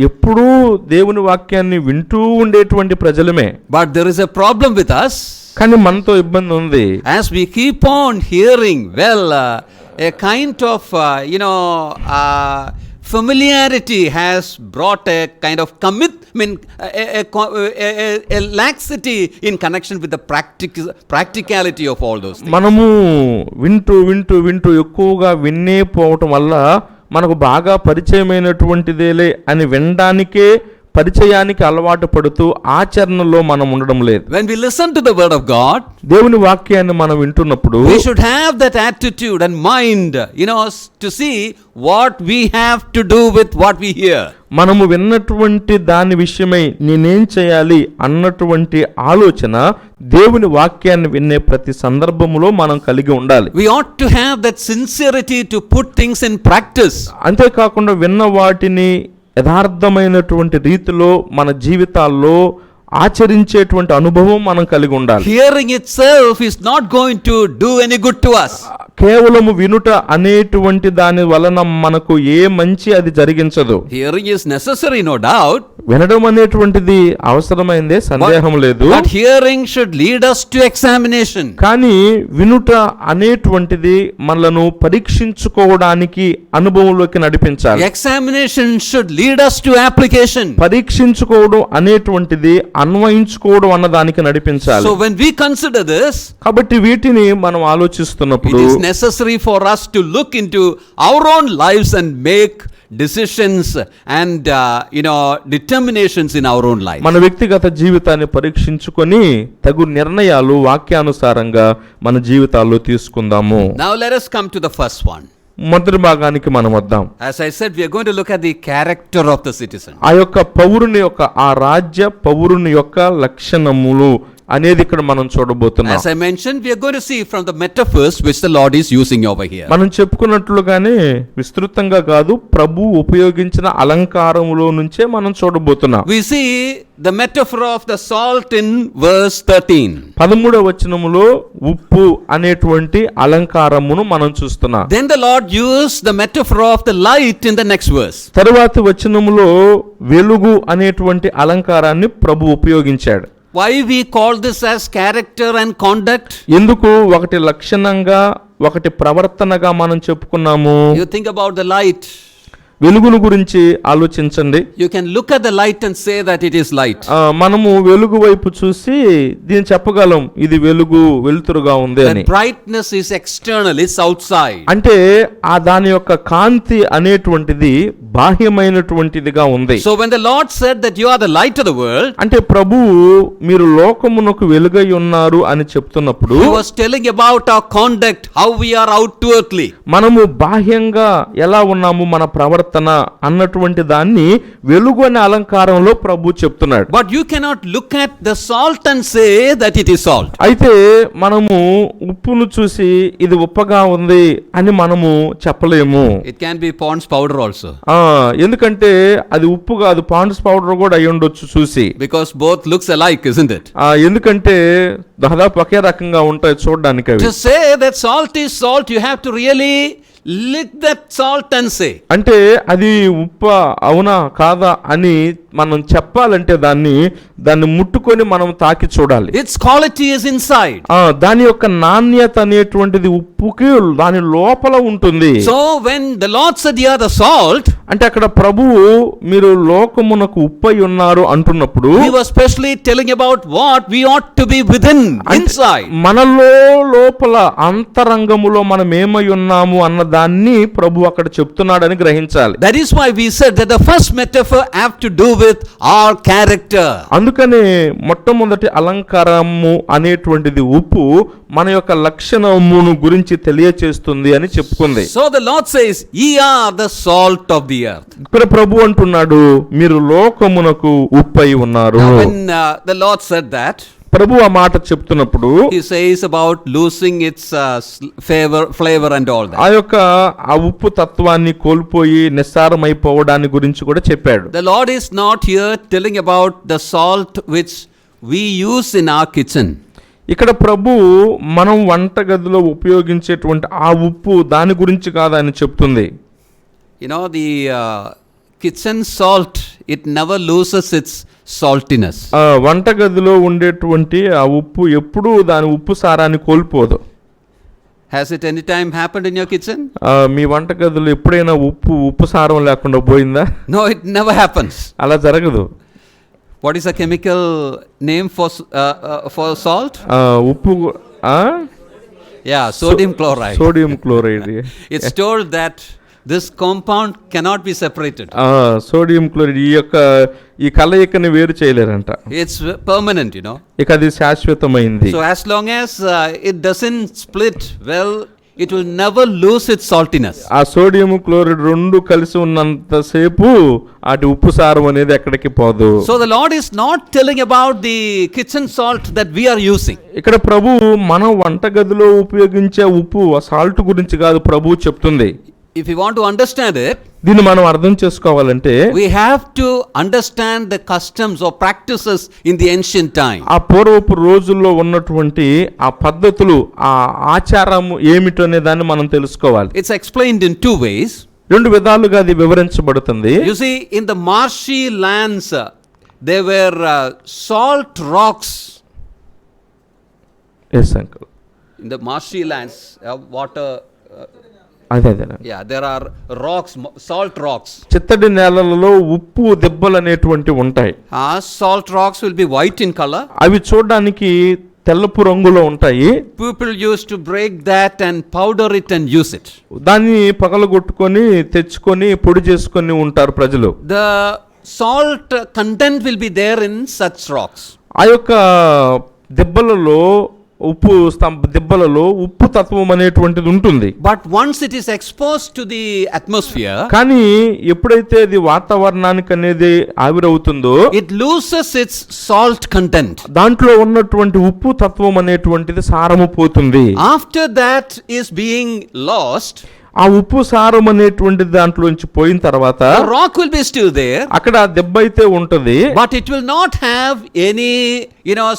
ఎప్పుడూ దేవుని వాక్యాన్ని వింటూ ఉండేటువంటి ప్రజలమే. But there is a problem with us. కానీ మనతో ఇబ్బంది ఉంది. As we keep on hearing, a kind of familiarity has brought a kind of a laxity in connection with the practicality of all those things. మనము వింటూ ఎక్కువగా విన్నే పోవటం వల్ల మనకు బాగా పరిచయమైనటువంటిదేలే అని వినడానికే పరిచయానికి అలవాటు పడుతూ ఆచరణలో మనం ఉండడం లేదు. When we listen to the word of God, దేవుని వాక్యాన్ని మనం వింటున్నప్పుడు we should have that attitude and mind, to see what we have to do with what we hear. మనము విన్నటువంటి దాని విషయమై నేనేం చేయాలి అన్నటువంటి ఆలోచన దేవుని వాక్యాన్ని వినే ప్రతి సందర్భంలో మనం కలిగి ఉండాలి. We ought to have that sincerity to put things in practice. అంతేకాకుండా విన్న వాటిని యథార్థమైనటువంటి రీతిలో మన జీవితాల్లో ఆచరించేటువంటి అనుభవం మనం కలిగి ఉండాలి. Hearing itself is not going to do any good to us. కేవలము వినుట అనేటువంటి దాని వలన మనకు ఏ మంచి అది జరిగించదు. Hearing is necessary, no doubt. వినడం అనేటువంటిది అవసరమైందే, సందేహం లేదు. But hearing should lead us to examination. కానీ వినుట అనేటువంటిది మనలను పరీక్షించుకోవడానికి అనుభవంలోకి నడిపించాలి. Examination should lead us to application. పరీక్షించుకోవడం అనేటువంటిది అన్వయించుకోవడం అన్న దానికి నడిపించాలి. So when we consider this, కాబట్టి వీటిని మనం ఆలోచిస్తున్నప్పుడు it is necessary for us to look into our own lives and make decisions and determinations in our own life. మన వ్యక్తిగత జీవితాన్ని పరీక్షించుకొని తగు నిర్ణయాలు వాక్యానుసారంగా మన జీవితాల్లో తీసుకుందాము. Now let us come to the first one. మొదటి భాగానికి మనం వద్దాం. As I said, we are going to look at the character of the citizen. ఆ యొక్క పౌరుని యొక్క, ఆ రాజ్య పౌరుని యొక్క లక్షణములు అనేది ఇక్కడ మనం చూడబోతున్నాం. As I mentioned, we are going to see from the metaphors which the Lord is using over here. మనం చెప్పుకున్నట్లుగానే విస్తృతంగా కాదు, ప్రభు ఉపయోగించిన అలంకారములో నుంచే మనం చూడబోతున్నాం. We see the metaphor of the salt in verse 13. 13వ వచనములో ఉప్పు అనేటువంటి అలంకారమును మనం చూస్తున్నాం. Then the Lord used the metaphor of the light in the next verse. తరువాతి వచనములో వెలుగు అనేటువంటి అలంకారాన్ని ప్రభు ఉపయోగించాడు. Why we call this as character and conduct? ఎందుకు ఒకటి లక్షణంగా ఒకటి ప్రవర్తనగా మనం చెప్పుకున్నాము? You think about the light. వెలుగును గురించి ఆలోచించండి. You can look at the light and say that it is light. మనము వెలుగు వైపు చూసి దీన్ని చెప్పగలం, ఇది వెలుగు, వెలుతురుగా ఉంది అని. The brightness is external, it's outside. అంటే ఆ దాని యొక్క కాంతి అనేటువంటిది బాహ్యమైనటువంటిదిగా ఉంది. So when the Lord said that you are the light of the world, అంటే ప్రభువు మీరు లోకమునకు వెలుగై ఉన్నారు అని చెప్తున్నప్పుడు He was telling about our conduct, how we are outwardly. మనము బాహ్యంగా ఎలా ఉన్నాము, మన ప్రవర్తన అన్నటువంటి దాన్ని వెలుగు అనే అలంకారంలో ప్రభు చెప్తున్నాడు. But you cannot look at the salt and say that it is salt. అయితే మనము ఉప్పును చూసి ఇది ఉప్పగా ఉంది అని మనము చెప్పలేము. It can be Pond's powder also. ఎందుకంటే అది ఉప్పు కాదు, పాండ్స్ పౌడర్ కూడా అయి ఉండొచ్చు చూసి. Because both looks alike, isn't it? ఎందుకంటే దాదాపు ఒకే రకంగా ఉంటాయి చూడడానికి అవి. To say that salt is salt, you have to really lick that salt and say. అంటే అది ఉప్ప అవునా కాదా అని మనం చెప్పాలంటే దాన్ని ముట్టుకొని మనం తాకి చూడాలి. Its quality is inside. దాని యొక్క నాణ్యత అనేటువంటిది ఉప్పుకి దాని లోపల ఉంటుంది. So when the Lord said you are the salt, అంటే అక్కడ ప్రభువు మీరు లోకమునకు ఉప్పై ఉన్నారు అంటున్నప్పుడు He was specially telling about what we ought to be within, inside. మనలో లోపల అంతరంగములో మనం ఏమై ఉన్నాము అన్న దాన్ని ప్రభు అక్కడ చెప్తున్నాడని గ్రహించాలి. That is why we said that the first metaphor have to do with our character. అందుకనే మొట్టమొదటి అలంకారము అనేటువంటిది ఉప్పు మన యొక్క లక్షణమును గురించి తెలియచేస్తుంది అని చెప్పుకుంది. So the Lord says, ye are the salt of the earth. ఇక్కడ ప్రభు అంటున్నాడు మీరు లోకమునకు ఉప్పై ఉన్నారు. Now when the Lord said that, ప్రభు ఆ మాట చెప్తున్నప్పుడు He says about losing its flavor and all that. ఆ యొక్క ఆ ఉప్పు తత్వాన్ని కోల్పోయి నిస్సారమైపోవడాన్ని గురించి కూడా చెప్పాడు. The Lord is not here telling about the salt which we use in our kitchen. ఇక్కడ ప్రభు మనం వంటగదిలో ఉపయోగించేటువంటి ఆ ఉప్పు దాని గురించి కాదు అని చెప్తుంది. You know, the kitchen salt, it never loses its saltiness. వంటగదిలో ఉండేటువంటి ఆ ఉప్పు ఎప్పుడూ దాని ఉప్పు సారాన్ని కోల్పోదు. Has it any time happened in your kitchen? మీ వంటగదిలో ఎప్పుడైనా ఉప్పు సారం లేకుండా పోయిందా? No, it never happens. అలా జరగదు. What is the chemical name for salt? ఉప్పు Yeah, sodium chloride. Sodium chloride. It's told that this compound cannot be separated. Sodium chloride ఈ కలయికని వేరు చేయలేరంట. It's permanent, you know. ఇక అది శాశ్వతమైంది. So as long as it doesn't split well, it will never lose its saltiness. ఆ sodium chloride రెండు కలిసి ఉన్నంతసేపు అటు ఉప్పు సారం అనేది ఎక్కడికి పోదు. So the Lord is not telling about the kitchen salt that we are using. ఇక్కడ ప్రభు మనం వంటగదిలో ఉపయోగించే ఉప్పు సాల్ట్ గురించి కాదు ప్రభు చెప్తుంది. If you want to understand it, దీన్ని మనం అర్థం చేసుకోవాలంటే we have to understand the customs or practices in the ancient time. ఆ పూర్వపు రోజుల్లో ఉన్నటువంటి ఆ పద్ధతులు, ఆ ఆచారము ఏమిటో అనే దాన్ని మనం తెలుసుకోవాలి. It's explained in two ways. రెండు విధాలుగా అది వివరించబడుతుంది. You see, in the marshy lands, there were salt rocks. Yes, uncle. In the marshy lands, water. అదే Yeah, there are rocks, salt rocks. చిత్తడి నేలలలో ఉప్పు దెబ్బలు అనేటువంటి ఉంటాయి. Salt rocks will be white in color. అవి చూడడానికి తెల్లపు రంగులో ఉంటాయి. People used to break that and powder it and use it. దాన్ని పగలగొట్టుకొని తెచ్చుకొని పొడి చేసుకొని ఉంటారు ప్రజలు. The salt content will be there in such rocks. ఆ యొక్క దెబ్బలలో దెబ్బలలో ఉప్పు తత్వం అనేటువంటిది ఉంటుంది. But once it is exposed to the atmosphere, కానీ ఎప్పుడైతే అది వాతావరణానికి అనేది ఆవిరవుతుందో it loses its salt content. దాంట్లో ఉన్నటువంటి ఉప్పు తత్వం అనేటువంటిది సారము పోతుంది. After that is being lost, ఆ ఉప్పు సారం అనేటువంటి దాంట్లోంచి పోయిన తర్వాత the rock will be still there, అక్కడ దెబ్బ అయితే ఉంటది, but it will not have any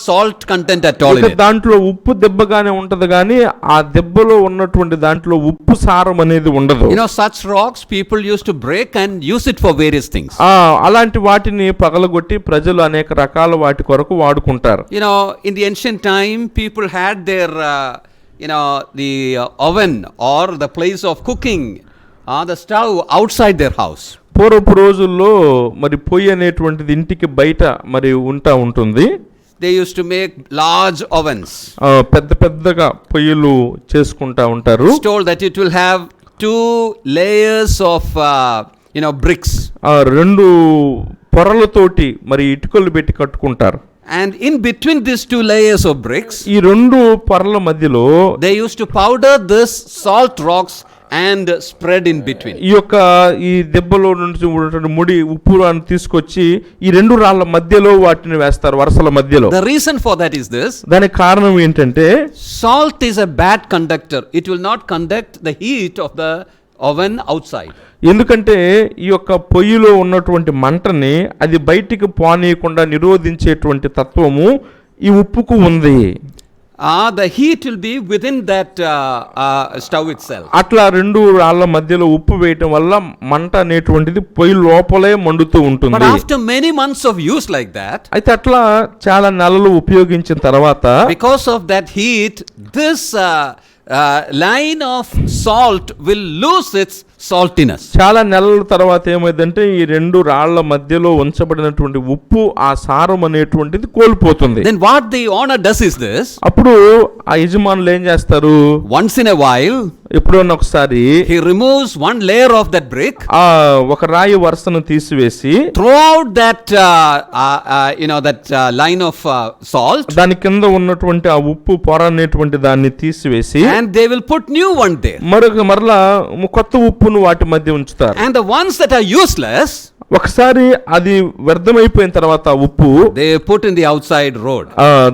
salt content at all in it. దాంట్లో ఉప్పు దెబ్బగానే ఉంటది కానీ ఆ దెబ్బలో ఉన్నటువంటి దాంట్లో ఉప్పు సారం అనేది ఉండదు. Such rocks people used to break and use it for various things. అలాంటి వాటిని పగలగొట్టి ప్రజలు అనేక రకాల వాటి కొరకు వాడుకుంటారు. In the ancient time, people had their the oven or the place of cooking, the stove outside their house. పూర్వపు రోజుల్లో మరి పొయ్యి అనేటువంటిది ఇంటికి బయట మరి ఉంటుంది. They used to make large ovens. పెద్దగా పొయ్యిలు చేసుకుంటా ఉంటారు. It's told that it will have 2 layers of bricks. రెండు పొరలతోటి మరి ఇటుకలు పెట్టి కట్టుకుంటారు. And in between these 2 layers of bricks, ఈ రెండు పొరల మధ్యలో they used to powder this salt rocks and spread in between. ఈ దెబ్బలో నుంచి ముడి ఉప్పు తీసుకొచ్చి ఈ రెండు రాళ్ళ మధ్యలో వాటిని వేస్తారు, వరుసల మధ్యలో. The reason for that is this. దానికి కారణం ఏంటంటే salt is a bad conductor. It will not conduct the heat of the oven outside. ఎందుకంటే ఈ యొక్క పొయ్యిలో ఉన్నటువంటి మంటని అది బయటికి పోనీయకుండా నిరోధించేటువంటి తత్వము ఈ ఉప్పుకు ఉంది. The heat will be within that stove itself. అట్లా రెండు రాళ్ళ మధ్యలో ఉప్పు వేయటం వల్ల మంట అనేటువంటిది పొయ్యి లోపలే మండుతూ ఉంటుంది. But after many months of use like that, అయితే అట్లా చాలా నెలలు ఉపయోగించిన తర్వాత because of that heat, this line of salt will lose its saltiness. చాలా నెలల తర్వాత ఏమైందంటే ఈ రెండు రాళ్ల మధ్యలో ఉంచబడినటువంటి ఉప్పు ఆ సారం అనేటువంటిది కోల్పోతుంది. Then what the owner does is this. అప్పుడు ఆ యజమానులు ఏం చేస్తారు, once in a while, ఎప్పుడన్నా ఒకసారి he removes one layer of that brick, ఒక రాయి వరుసను తీసివేసి throughout that line of salt, దాని కింద ఉన్నటువంటి ఆ ఉప్పు పొర అనేటువంటి దాన్ని తీసివేసి and they will put new one there. మరలా కొత్త ఉప్పును వాటి మధ్య ఉంచుతారు. And the ones that are useless, ఒకసారి అది వ్యర్థమైపోయిన తర్వాత ఉప్పు they put in the outside road.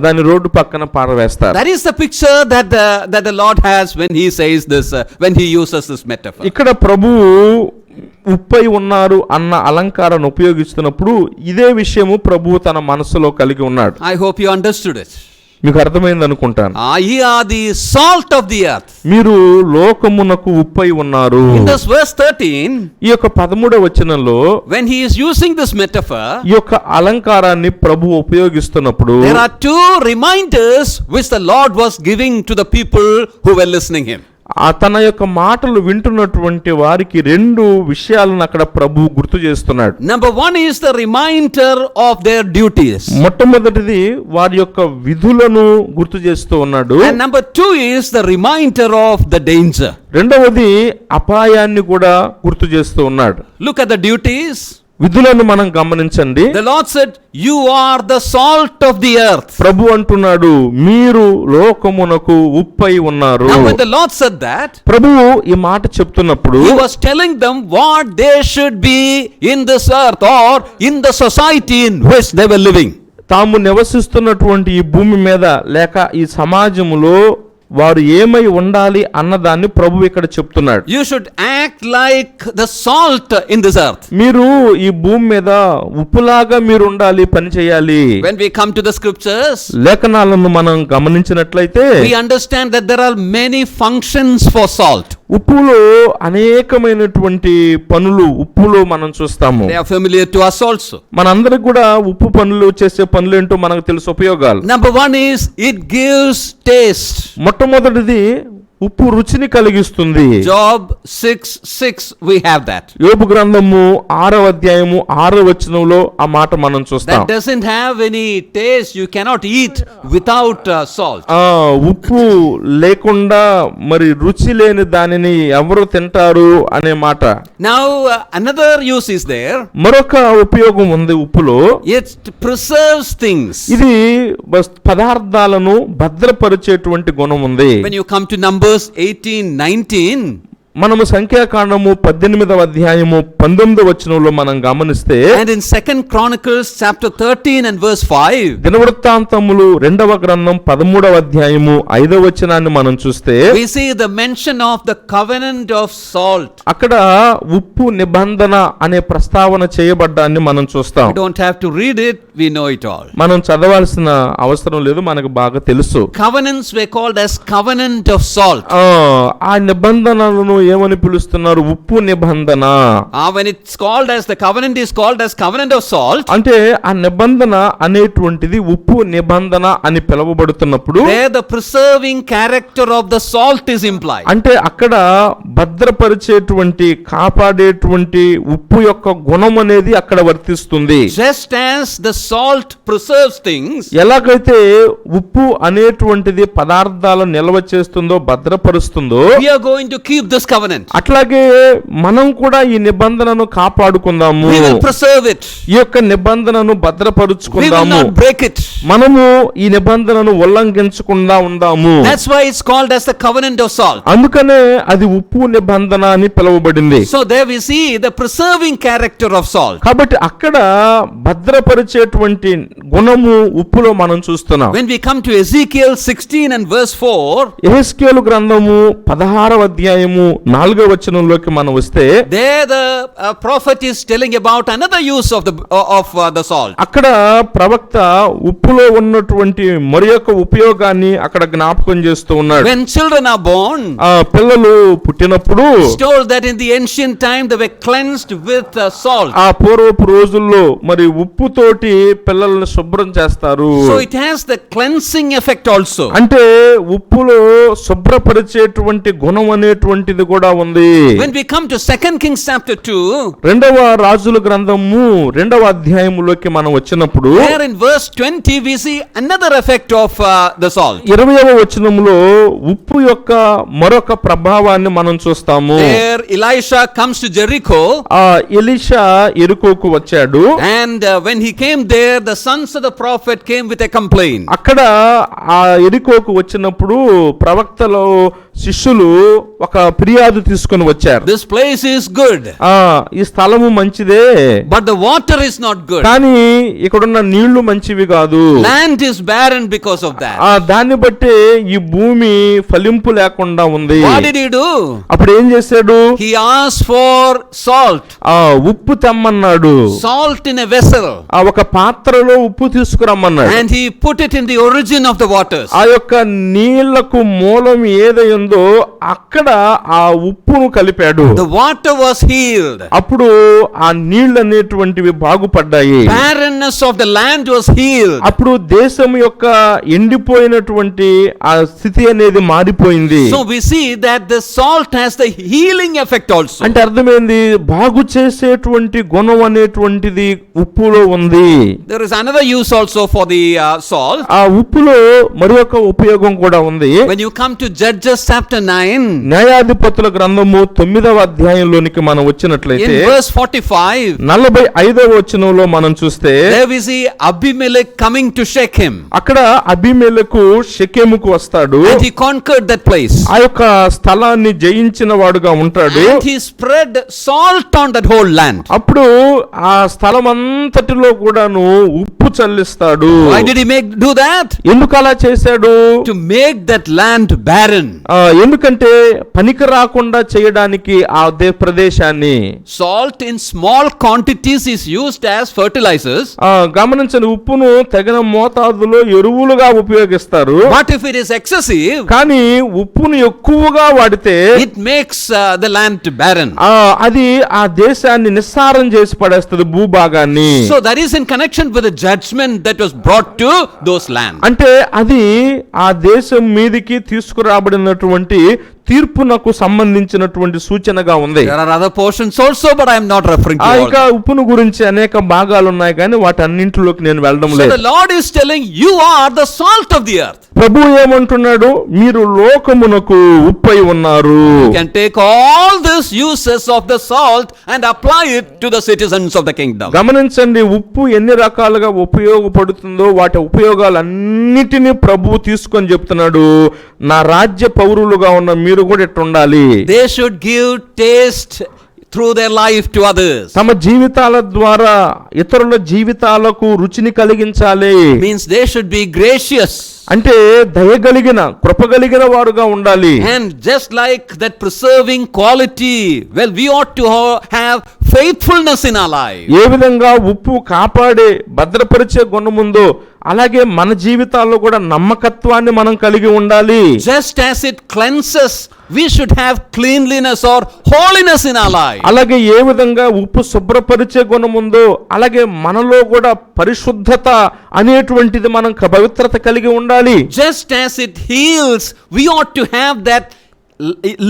దాని రోడ్డు పక్కన పారవేస్తారు. That is the picture that the Lord has when he says this, when he uses this metaphor. ఇక్కడ ప్రభువు ఉప్పై ఉన్నారు అన్న అలంకారాన్ని ఉపయోగిస్తున్నప్పుడు ఇదే విషయము ప్రభువు తన మనసులో కలిగి ఉన్నాడు. I hope you understood it. మీకు అర్థమైంది అనుకుంటాను. Ye are the salt of the earth. మీరు లోకమునకు ఉప్పై ఉన్నారు. In this verse 13, ఈ యొక్క 13వ వచనంలో when he is using this metaphor, ఈ యొక్క అలంకారాన్ని ప్రభువు ఉపయోగిస్తున్నప్పుడు there are 2 reminders which the Lord was giving to the people who were listening him. తన యొక్క మాటలు వింటున్నటువంటి వారికి 2 విషయాలను అక్కడ ప్రభు గుర్తు చేస్తున్నాడు. Number 1 is the reminder of their duties. మొట్టమొదటిది వారి యొక్క విధులను గుర్తు చేస్తూ ఉన్నాడు. And number 2 is the reminder of the danger. రెండవది అపాయాన్ని కూడా గుర్తు చేస్తూ ఉన్నాడు. Look at the duties. విధులను మనం గమనించండి. The Lord said, you are the salt of the earth. ప్రభు అంటున్నాడు మీరు లోకమునకు ఉప్పై ఉన్నారు. Now when the Lord said that, ప్రభువు ఈ మాట చెప్తున్నప్పుడు he was telling them what they should be in this earth or in the society in which they were living. తాము నివసిస్తున్నటువంటి ఈ భూమి మీద లేక ఈ సమాజములో వారు ఏమై ఉండాలి అన్నదాన్ని ప్రభు ఇక్కడ చెప్తున్నాడు. You should act like the salt in this earth. మీరు ఈ భూమి మీద ఉప్పులాగా మీరు ఉండాలి, పని చేయాలి. When we come to the scriptures, లేఖనాలను మనం గమనించినట్లయితే we understand that there are many functions for salt. ఉప్పులో అనేకమైనటువంటి పనులు ఉప్పులో మనం చూస్తాము. They are familiar to us also. మనందరికి కూడా ఉప్పు పనులు చేసే పనులు ఏంటో మనకు తెలుసు ఉపయోగాలు. Number one is it gives taste. మొట్టమొదటిది ఉప్పు రుచిని కలిగిస్తుంది. Job 6:6 we have that. యోబు గ్రంథము 6వ అధ్యాయము 6వ వచనంలో ఆ మాట మనం చూస్తాం. That doesn't have any taste. You cannot eat without salt. ఉప్పు లేకుండా మరి రుచి లేని దానిని ఎవరు తింటారు అనే మాట. Now another use is there. మరొక ఉపయోగం ఉంది ఉప్పులో. It preserves things. ఇది పదార్థాలను భద్రపరిచేటువంటి గుణం ఉంది. When you come to Numbers 18:19, మనము సంఖ్యాకాండము 18వ అధ్యాయము 19వ వచనంలో మనం గమనిస్తే, and in 2 Chronicles chapter 13 and verse 5, దినవృత్తాంతములు 2వ గ్రంథం 13వ అధ్యాయము 5వ వచనాన్ని మనం చూస్తే, we see the mention of the covenant of salt. అక్కడ ఉప్పు నిబంధన అనే ప్రస్తావన చేయబడ్డాన్ని మనం చూస్తాం. We don't have to read it, we know it all. మనం చదవాల్సిన అవసరం లేదు, మనకు బాగా తెలుసు. Covenants were called as covenant of salt. ఆ నిబంధనలను ఏమని పిలుస్తున్నారు? ఉప్పు నిబంధన. When it's called as the covenant is called as covenant of salt, అంటే ఆ నిబంధన అనేటువంటిది ఉప్పు నిబంధన అని పిలువబడుతున్నప్పుడు there the preserving character of the salt is implied. అంటే అక్కడ భద్రపరిచేటువంటి కాపాడేటువంటి ఉప్పు యొక్క గుణం అనేది అక్కడ వర్తిస్తుంది. Just as the salt preserves things, ఎలాగైతే ఉప్పు అనేటువంటిది పదార్థాలను నిల్వ చేస్తుందో భద్రపరుస్తుందో, we are going to keep this covenant. అట్లాగే మనం కూడా ఈ నిబంధనను కాపాడుకుందాము. We will preserve it. ఈ యొక్క నిబంధనను We will భద్రపరుచుకుందాము. not break it. మనము ఈ నిబంధనను ఉల్లంఘించకుండా ఉందాము. That's why it's called as the covenant of salt. అందుకనే అది ఉప్పు నిబంధన అని పిలువబడింది. So there we see the preserving character of salt. కాబట్టి అక్కడ భద్రపరిచేటువంటి గుణము ఉప్పులో మనం చూస్తున్నాం. When we come to Ezekiel 16 and verse 4, యెహెజ్కేలు గ్రంథము 16వ అధ్యాయము 4వ వచనంలోకి మనం వస్తే, there the prophet is telling about another use of the salt. అక్కడ ప్రవక్త ఉప్పులో ఉన్నటువంటి మరొక ఉపయోగాన్ని అక్కడ జ్ఞాపకం చేస్తూ ఉన్నాడు. When children are born, పిల్లలు పుట్టినప్పుడు it's told that in the ancient time they were cleansed with salt. ఆ పూర్వపు రోజుల్లో మరి ఉప్పుతోటి పిల్లల్ని శుభ్రం చేస్తారు. So it has the cleansing effect also. అంటే ఉప్పులో శుభ్రపరిచేటువంటి గుణం అనేటువంటిది కూడా ఉంది. When we come to 2 Kings chapter 2, 2వ రాజుల గ్రంథము 2వ అధ్యాయములోకి మనం వచ్చినప్పుడు, there in verse 20 we see another effect of the salt. 20వ వచనములో ఉప్పు యొక్క మరొక ప్రభావాన్ని మనం చూస్తాము. There Elisha comes to Jericho, Elisha యెరికోకు వచ్చాడు. and when he came there, the sons of the prophet came with a complaint. అక్కడ ఆ యెరికోకు వచ్చినప్పుడు ప్రవక్తలో శిష్యులు ఒక ఫిర్యాదు తీసుకొని వచ్చారు. This place is good, ఈ స్థలము మంచిదే, but the water is not good. కానీ ఇక్కడున్న నీళ్లు మంచివి కాదు. Land is barren because of that. దాన్ని బట్టి ఈ భూమి ఫలింపు లేకుండా ఉంది. What did he do? అప్పుడు ఏం చేశాడు? He asked for salt. ఉప్పు తెమ్మన్నాడు. Salt in a vessel. ఒక పాత్రలో ఉప్పు తీసుకురమ్మన్నాడు. And he put it in the origin of the waters. ఆ యొక్క నీళ్లకు మూలం ఏదైందో అక్కడ ఆ ఉప్పును కలిపాడు. The water was healed. అప్పుడు ఆ నీళ్లు అనేటువంటివి బాగుపడ్డాయి. Barrenness of the land was healed. అప్పుడు దేశం యొక్క ఎండిపోయినటువంటి ఆ స్థితి అనేది మారిపోయింది. So we see that the salt has the healing effect also. అంటే అర్థమైంది, బాగు చేసేటువంటి గుణం అనేటువంటిది ఉప్పులో ఉంది. There is another use also for the salt. ఆ ఉప్పులో మరొక ఉపయోగం కూడా ఉంది. When you come to Judges chapter chapter 9, న్యాయాధిపతుల గ్రంథము 9వ అధ్యాయంలోనికి మనం in వచ్చినట్లయితే verse 45, 45వ వచనంలో మనం చూస్తే there we see Abimelech coming to Shechem, అక్కడ అబీమెలెకు షెకెముకు వస్తాడు. and he conquered that place. ఆ యొక్క స్థలాన్ని జయించిన వాడుగా ఉంటాడు. And he spread salt on that whole land. అప్పుడు ఆ స్థలం అంతటిలో కూడాను ఉప్పు చల్లిస్తాడు. Why did he do that? ఎందుకు అలా చేశాడు? To make that land barren. ఎందుకంటే పనికి రాకుండా చేయడానికి ఆ ప్రదేశాన్ని. Salt in small quantities is used as fertilizers. గమనించండి, ఉప్పును తగిన మోతాదులో ఎరువులుగా ఉపయోగిస్తారు. But if it is excessive, కానీ ఉప్పును ఎక్కువగా వాడితే it makes the land barren. అది ఆ దేశాన్ని నిస్సారం చేసి పడేస్తుంది, భూభాగాన్ని. So that is in connection with the judgment that was brought to those lands. అంటే అది ఆ దేశం మీదికి తీసుకురాబడినటువంటి తీర్పునకు సంబంధించినటువంటి సూచనగా ఉంది. There are other portions also, but I am not referring to all. ఇంకా ఉప్పును గురించి అనేక భాగాలు ఉన్నాయి, కానీ వాటన్నింటిలోకి నేను వెళ్ళడం So లేదు. the Lord is telling you are the salt of the earth. ప్రభు ఏమంటున్నాడు? మీరు లోకమునకు ఉప్పై ఉన్నారు. You can take all these uses of the salt and apply it to the citizens of the kingdom. గమనించండి, ఉప్పు ఎన్ని రకాలుగా ఉపయోగపడుతుందో వాటి ఉపయోగాలన్నిటినీ ప్రభువు తీసుకొని చెప్తున్నాడు. నా రాజ్య పౌరులుగా ఉన్న మీరు కూడా ఇట్లా ఉండాలి. They should give taste through their life to others. తమ జీవితాల ద్వారా ఇతరుల జీవితాలకు రుచిని కలిగించాలి. Means they should be gracious. అంటే దయగలిగిన కృపగలిగిన వారుగా ఉండాలి. And just like that preserving quality, well, we ought to have faithfulness in our life. ఏ విధంగా ఉప్పు కాపాడే భద్రపరిచే గుణం ఉందో అలాగే మన జీవితాల్లో కూడా నమ్మకత్వాన్ని మనం కలిగి ఉండాలి. Just as it cleanses, we should have cleanliness or holiness in our life. అలాగే ఏ విధంగా ఉప్పు శుభ్రపరిచే గుణం ఉందో అలాగే మనలో కూడా పరిశుద్ధత అనేటువంటిది మనం పవిత్రత కలిగి ఉండాలి. Just as it heals, we ought to have that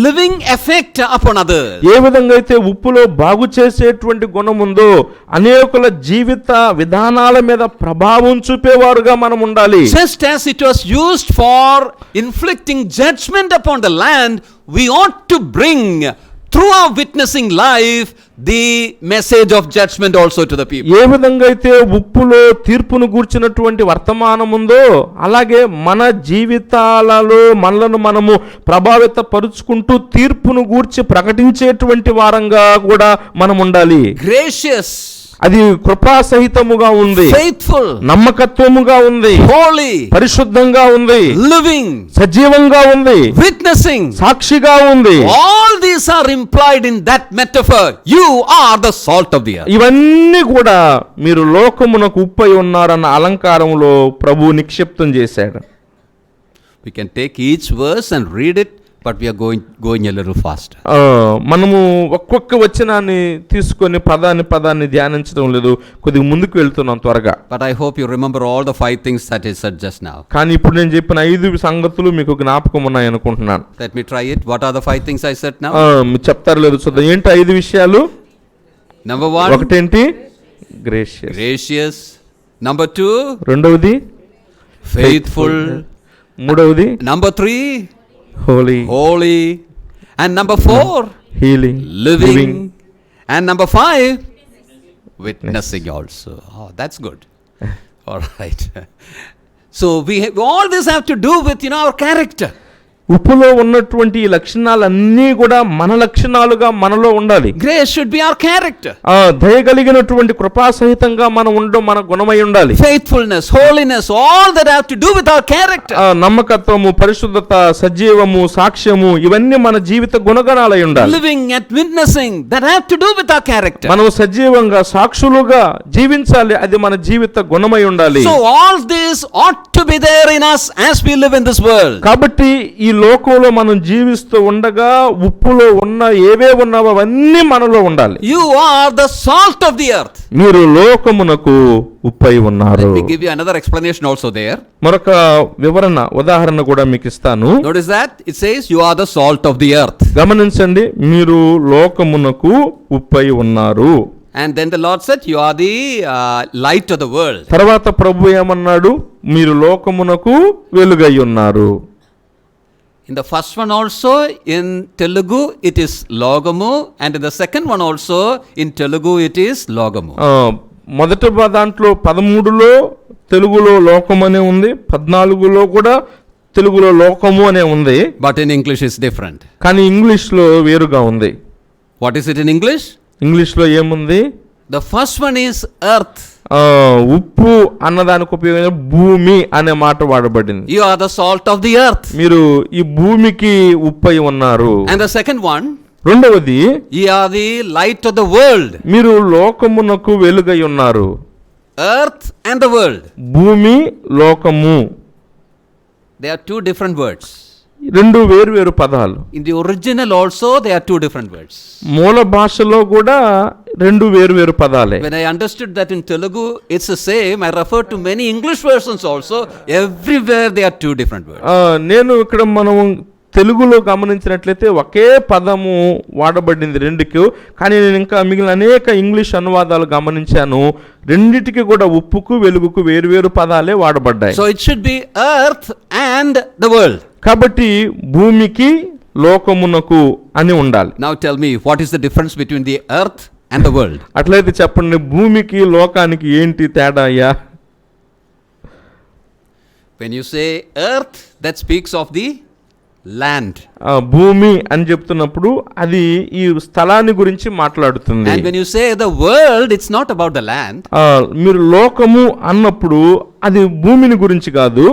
living effect upon others. ఏ విధంగా అయితే ఉప్పులో బాగు చేసేటువంటి గుణం ఉందో అనేకుల జీవిత విధానాల మీద ప్రభావం చూపేవారుగా మనం ఉండాలి. Just as it was used for inflicting judgment upon the land, we ought to bring through our witnessing life the message of judgment also to the people. ఏ విధంగా అయితే ఉప్పులో తీర్పును గూర్చినటువంటి వర్తమానం ఉందో అలాగే మన జీవితాలలో మనలను మనము ప్రభావిత పరుచుకుంటూ తీర్పును గూర్చి ప్రకటించేటువంటి వారంగా కూడా మనం ఉండాలి. Gracious, అది కృపాసహితముగా ఉంది, faithful, నమ్మకత్వముగా ఉంది, holy, పరిశుద్ధంగా ఉంది, living, సజీవంగా ఉంది, witnessing, సాక్షిగా ఉంది. all these are implied in that metaphor. You are the salt of the earth. ఇవన్నీ కూడా మీరు లోకమునకు ఉప్పై ఉన్నారన్న అలంకారంలో ప్రభు నిక్షిప్తం చేశాడు. We can take each verse and read it, but we are going a little faster. మనము ఒక్కొక్క వచనాన్ని తీసుకొని పదాన్ని ధ్యానించడం లేదు, కొద్దిగా ముందుకు వెళ్తున్నాం త్వరగా. But I hope you remember all the 5 things that I said just now. కానీ ఇప్పుడు నేను చెప్పిన 5 సంగతులు మీకు జ్ఞాపకం ఉన్నాయి అనుకుంటున్నాను. Let me try it. What are the 5 things I said now? మీరు చెప్తారు లేదు చూద్దాం. ఏంటి 5 విషయాలు? Number 1, ఒకటేంటి? gracious. Number 2, రెండవది faithful. మూడవది Number 3, holy. And number 4, healing, living. And number 5, witnessing also. Oh, that's good. All right. So all this have to do with our character. ఉప్పులో ఉన్నటువంటి ఈ లక్షణాలన్నీ కూడా మన లక్షణాలుగా మనలో ఉండాలి. Grace should be our character. దయగలిగినటువంటి కృపాసహితంగా మనం ఉండడం మన గుణమై ఉండాలి. Faithfulness, holiness, all that have to do with our character. నమ్మకత్వము, పరిశుద్ధత, సజీవము, సాక్ష్యము ఇవన్నీ మన జీవిత గుణగణాలై ఉండాలి. Living and witnessing, that have to do with our character. మనం సజీవంగా సాక్షులుగా జీవించాలి, అది మన జీవిత గుణమై ఉండాలి. So all this ought to be there in us as we live in this world. కాబట్టి ఈ లోకంలో మనం జీవిస్తూ ఉండగా ఉప్పులో ఉన్న ఏవే ఉన్నావో అవన్నీ మనలో ఉండాలి. You are the salt of the earth. మీరు లోకమునకు ఉప్పై ఉన్నారు. Let me give you another explanation also there. మరొక ఉదాహరణ కూడా మీకు ఇస్తాను. Notice that it says you are the salt of the earth. గమనించండి, మీరు లోకమునకు ఉప్పై ఉన్నారు. And then the Lord said you are the light of the world. తర్వాత ప్రభు ఏమన్నాడు? మీరు లోకమునకు వెలుగై ఉన్నారు. In the first one also in Telugu it is logamu, and in the second one also in Telugu it is logamu. మొదటి దాంట్లో 13లో తెలుగులో లోకం అనే ఉంది, 14లో కూడా తెలుగులో లోకము అనే ఉంది. But in English it's different. కానీ ఇంగ్లీష్లో వేరుగా ఉంది. What is it in English? ఇంగ్లీష్లో ఏముంది? The first one is earth. ఉప్పు అన్నదానికి ఉపయోగించిన భూమి అనే మాట వాడబడింది. You are the salt of the earth. మీరు ఈ భూమికి ఉప్పై ఉన్నారు. And the second one, రెండవది, you are the light of the world. మీరు లోకమునకు వెలుగై ఉన్నారు. Earth and the world. భూమి, లోకము. They are two different words. రెండు వేరు వేరు పదాలు. In the original also they are two different words. మూల భాషలో కూడా రెండు వేరు వేరు పదాలే. When I understood that in Telugu it's the same, I referred to many English versions also. Everywhere they are two different words. నేను ఇక్కడ మనం తెలుగులో గమనించినట్లయితే ఒకే పదము వాడబడింది రెండుకు, కానీ నేను ఇంకా మిగిలిన అనేక ఇంగ్లీష్ అనువాదాలు గమనించాను, రెండిటికి కూడా ఉప్పుకు వెలుగుకు వేరువేరు పదాలే వాడబడ్డాయి. So it should be earth and the world. కాబట్టి భూమికి లోకమునకు అని ఉండాలి. Now tell me, what is the difference between the earth and the world? అట్లయితే చెప్పండి, భూమికి లోకానికి ఏంటి తేడా అయ్యా? When you say earth, that speaks of the land. భూమి అని చెప్తున్నప్పుడు అది ఈ స్థలాన్ని గురించి మాట్లాడుతుంది. And when you say the world, it's not about the land. మీరు లోకము అన్నప్పుడు అది భూమిని గురించి కాదు.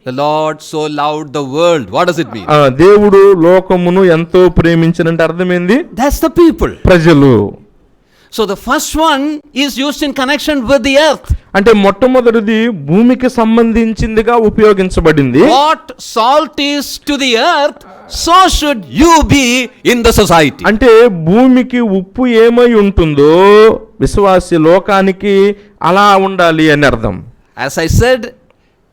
The Lord so loved the world. What does it mean? దేవుడు లోకమును ఎంతో ప్రేమించినంటే అర్థమైంది? That's the people. ప్రజలు. So the first one is used in connection with the earth. అంటే మొట్టమొదటిది భూమికి సంబంధించిందిగా ఉపయోగించబడింది. What salt is to the earth, so should you be in the society. అంటే భూమికి ఉప్పు ఏమై ఉంటుందో విశ్వాసి లోకానికి అలా ఉండాలి అని అర్థం. As I said,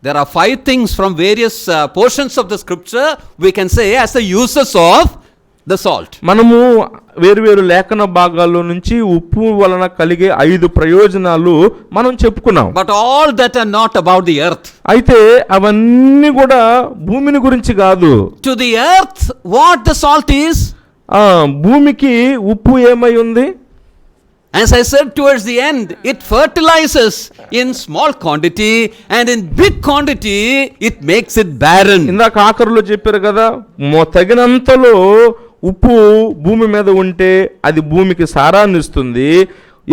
there are 5 things from various portions of the scripture we can say as the uses of the salt. మనము వేరు లేఖన భాగాల్లో నుంచి ఉప్పు వలన కలిగే 5 ప్రయోజనాలు మనం చెప్పుకున్నాం. But all that are not about the earth. అయితే అవన్నీ కూడా భూమిని గురించి కాదు. To the earth, what the salt is? భూమికి ఉప్పు ఏమై ఉంది? As I said towards the end, it fertilizes in small quantity, and in big quantity it makes it barren. ఇందాక ఆఖరులో చెప్పారు కదా, తగినంతలో ఉప్పు భూమి మీద ఉంటే అది భూమికి సారాన్ని ఇస్తుంది,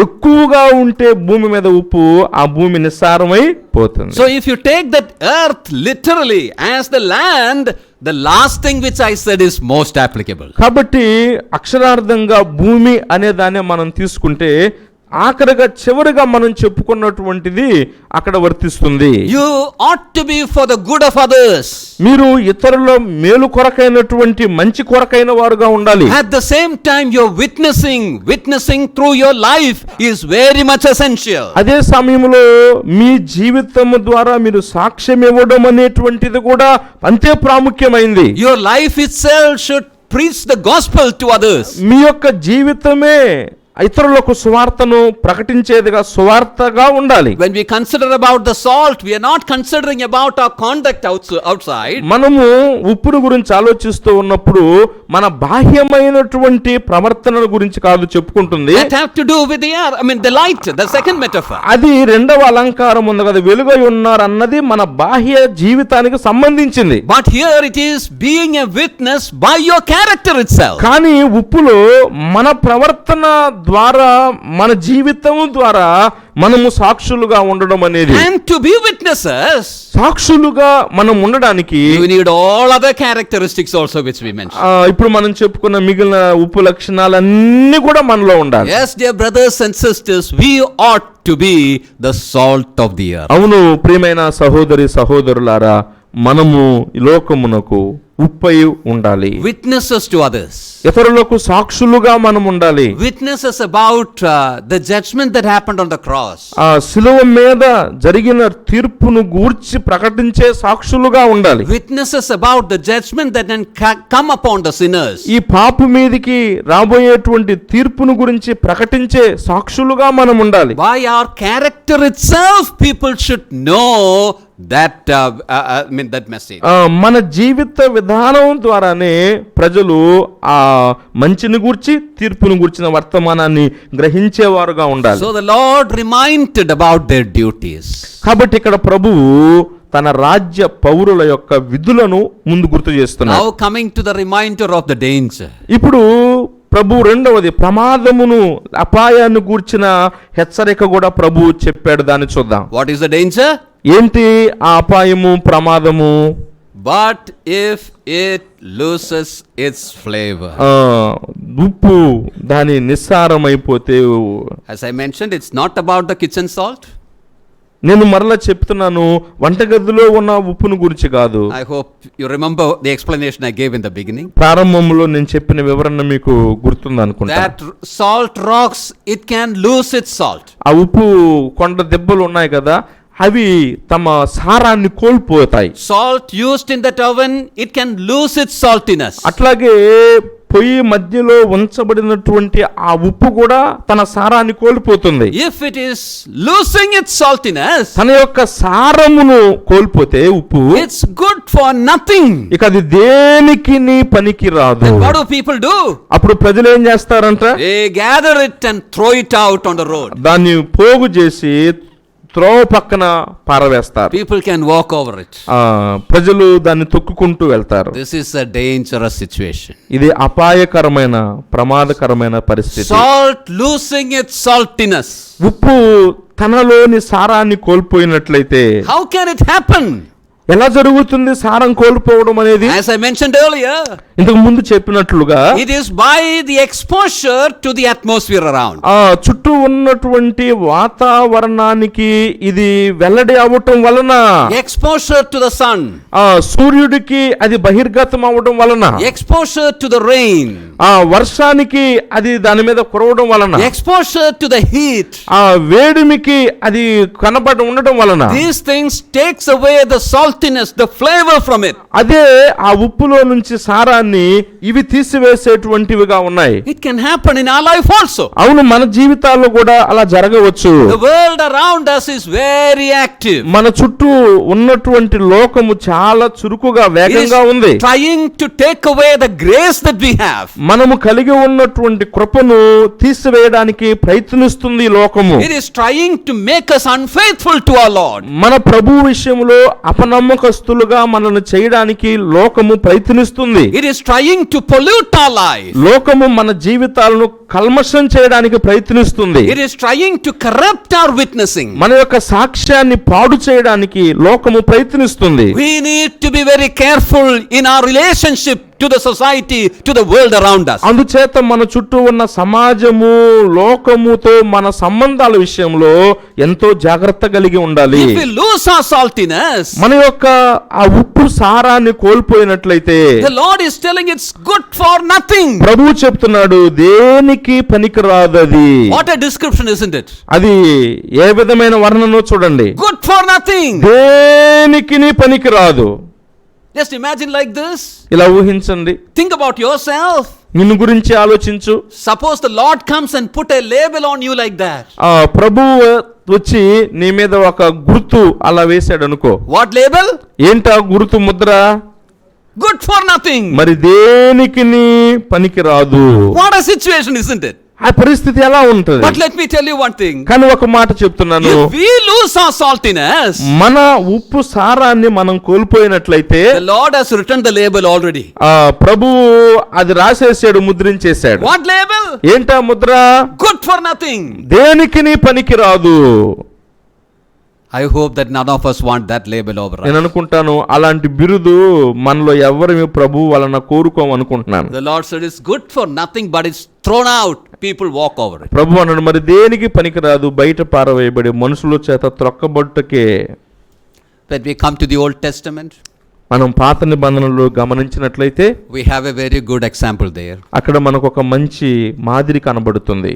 ఎక్కువగా ఉంటే భూమి మీద ఉప్పు ఆ భూమి నిస్సారమై పోతుంది. So if you take that earth literally as the land, the last thing which I said is most applicable. కాబట్టి అక్షరార్థంగా భూమి అనే దాన్ని మనం తీసుకుంటే ఆఖరిగా చివరిగా మనం చెప్పుకున్నటువంటిది అక్కడ వర్తిస్తుంది. You ought to be for the good of others. మీరు ఇతరుల మేలు కొరకైనటువంటి మంచి కొరకైన వారుగా ఉండాలి. At the same time you're witnessing through your life is very much essential. అదే సమయంలో మీ జీవితం ద్వారా మీరు సాక్ష్యం ఇవ్వడం అనేటువంటిది కూడా అంతే ప్రాముఖ్యమైంది. Your life itself should preach the gospel to others. మీ యొక్క జీవితమే ఇతరులకు సువార్తను ప్రకటించేదిగా సువార్తగా ఉండాలి. When we consider about the salt, we are not considering about our conduct outside. మనము ఉప్పును గురించి ఆలోచిస్తూ ఉన్నప్పుడు మన బాహ్యమైనటువంటి ప్రవర్తన గురించి కాదు చెప్పుకుంటుంది. That have to do with the air, the light, the second metaphor. అది రెండవ అలంకారం ఉంది కదా, వెలుగై ఉన్నారు అన్నది మన బాహ్య జీవితానికి సంబంధించింది. But here it is being a witness by your character itself. కానీ ఉప్పులో మన ప్రవర్తన ద్వారా మన జీవితం ద్వారా మనము సాక్షులుగా ఉండడం అనేది, and to be witnesses, సాక్షులుగా మనం ఉండడానికి you need all other characteristics also which we mentioned. ఇప్పుడు మనం చెప్పుకున్న మిగిలిన ఉప్పు లక్షణాలన్నీ కూడా మనలో ఉండాలి. Yes, dear brothers and sisters, we ought to be the salt of the earth. అవును ప్రియమైన సహోదరి సహోదరులారా, మనము లోకమునకు ఉప్పై ఉండాలి. Witnesses to others. ఇతరులకు సాక్షులుగా మనం ఉండాలి. Witnesses about the judgment that happened on the cross. ఆ శిలువ మీద జరిగిన తీర్పును గూర్చి ప్రకటించే సాక్షులుగా ఉండాలి. Witnesses about the judgment that then come upon the sinners. ఈ పాపు మీదకి రాబోయేటువంటి తీర్పును గురించి ప్రకటించే సాక్షులుగా మనం ఉండాలి. By our character itself, people should know that that message. మన జీవిత విధానం ద్వారానే ప్రజలు ఆ మంచిని గూర్చి తీర్పును గూర్చిన వర్తమానాన్ని గ్రహించేవారుగా ఉండాలి. So the Lord reminded about their duties. కాబట్టి ఇక్కడ ప్రభువు తన రాజ్య పౌరుల యొక్క విధులను ముందు గుర్తు చేస్తున్నారు. Now coming to the reminder of the danger. ఇప్పుడు ప్రభు రెండవది ప్రమాదమును అపాయాన్ని గూర్చిన హెచ్చరిక కూడా ప్రభు చెప్పాడు. దాన్ని చూద్దాం. What is the danger? ఏంటి ఆ అపాయము ప్రమాదము? But if it loses its flavor. ఉప్పు దాని నిస్సారమైపోతే. As I mentioned, it's not about the kitchen salt. నేను మరలా చెప్తున్నాను, వంటగదిలో ఉన్న ఉప్పును గురించి కాదు. I hope you remember the explanation I gave in the beginning. ప్రారంభంలో నేను చెప్పిన వివరణ మీకు గుర్తుంది అనుకుంటా. That salt rocks, it can lose its salt. ఆ ఉప్పు కొండ దెబ్బలు ఉన్నాయి కదా, అవి తమ సారాన్ని కోల్పోతాయి. Salt used in that oven, it can lose its saltiness. అట్లాగే పొయ్యి మధ్యలో ఉంచబడినటువంటి ఆ ఉప్పు కూడా తన సారాన్ని కోల్పోతుంది. If it is losing its saltiness, తన యొక్క సారమును కోల్పోతే ఉప్పు, it's good for nothing. ఇక అది దేనికి పనికి రాదు. Then what do people do? అప్పుడు ప్రజలు ఏం చేస్తారంట? They gather it and throw it out on the road. దాన్ని పోగు చేసి త్రోవ పక్కన పారవేస్తారు. People can walk over it. ప్రజలు దాన్ని తొక్కుకుంటూ వెళ్తారు. This is a dangerous situation. ఇది అపాయకరమైన ప్రమాదకరమైన పరిస్థితి. Salt losing its saltiness. ఉప్పు తనలోని సారాన్ని కోల్పోయినట్లయితే How can it happen? ఎలా జరుగుతుంది సారం కోల్పోవడం అనేది? As I mentioned earlier, ఇంతకు ముందు చెప్పినట్లుగా it is by the exposure to the atmosphere around. చుట్టూ ఉన్నటువంటి వాతావరణానికి ఇది వెల్లడి అవ్వటం వలన, Exposure to the sun, సూర్యుడికి అది బహిర్గతం అవ్వడం వలన, exposure to the rain, వర్షానికి అది దాని మీద కురవడం వలన, exposure to the heat, వేడిమికి అది కనబడి ఉండడం వలన, these things takes away the saltiness, the flavor from it. అదే ఆ ఉప్పులో నుంచి సారాన్ని ఇవి తీసివేసేటువంటివిగా ఉన్నాయి. It can happen in our life also. అవును, మన జీవితాల్లో కూడా అలా జరగవచ్చు. The world around us is very active. మన చుట్టూ ఉన్నటువంటి లోకము చాలా చురుకుగా వేగంగా ఉంది. Trying to take away the grace that we have. మనము కలిగి ఉన్నటువంటి కృపను తీసివేయడానికి ప్రయత్నిస్తుంది లోకము. It is trying to make us unfaithful to our Lord. మన ప్రభు విషయంలో అపనమ్మకస్తులుగా మనల్ని చేయడానికి లోకము ప్రయత్నిస్తుంది. It is trying to pollute our life. లోకము మన జీవితాలను కల్మషం చేయడానికి ప్రయత్నిస్తుంది. It is trying to corrupt our witnessing. మన యొక్క సాక్ష్యాన్ని పాడు చేయడానికి లోకము ప్రయత్నిస్తుంది. We need to be very careful in our relationship to the society, to the world around us. అందుచేత మన చుట్టూ ఉన్న సమాజము లోకముతో మన సంబంధాల విషయంలో ఎంతో జాగ్రత్త కలిగి ఉండాలి. If we lose our saltiness, మన యొక్క ఆ ఉప్పు సారాన్ని కోల్పోయినట్లయితే, the Lord is telling it's good for nothing. ప్రభువు చెప్తున్నాడు దేనికి పనికిరాదు అది. What a description, isn't it? అది ఏ విధమైన వర్ణనో చూడండి. Good for nothing. దేనికి పనికిరాదు. Just imagine like this. ఇలా ఊహించండి. Think about yourself. నిన్ను గురించి ఆలోచించు. Suppose the Lord comes and put a label on you like that. ప్రభువు వచ్చి నీ మీద ఒక గుర్తు అలా వేసాడు అనుకో. What label? ఏంటా గుర్తు ముద్ర? Good for nothing. మరి దేనికి పనికిరాదు. What a situation, isn't it? ఆ పరిస్థితి ఎలా ఉంటుంది? But let me tell you one thing. కానీ ఒక మాట చెప్తున్నాను. If we lose our saltiness, మన ఉప్పు సారాన్ని మనం కోల్పోయినట్లయితే, the Lord has written the label already. ప్రభువు అది రాసేసాడు, ముద్రించేశాడు. What label? ఏంటా ముద్ర? Good for nothing. దేనికి పనికిరాదు. I hope that none of us want that label over us. నేను అనుకుంటాను అలాంటి బిరుదు మనలో ఎవరు ప్రభువు వలన కోరుకోమనుకుంటున్నాను. The Lord said it's good for nothing, but it's thrown out. People walk over it. ప్రభు అన్నాడు మరి దేనికి పనికిరాదు, బయట పారవేయబడి మనుషుల చేత త్రొక్కబొట్టకే. When we come to the Old Testament, మనం పాత నిబంధనలు గమనించినట్లయితే we have a very good example there. అక్కడ మనకు ఒక మంచి మాదిరి కనబడుతుంది.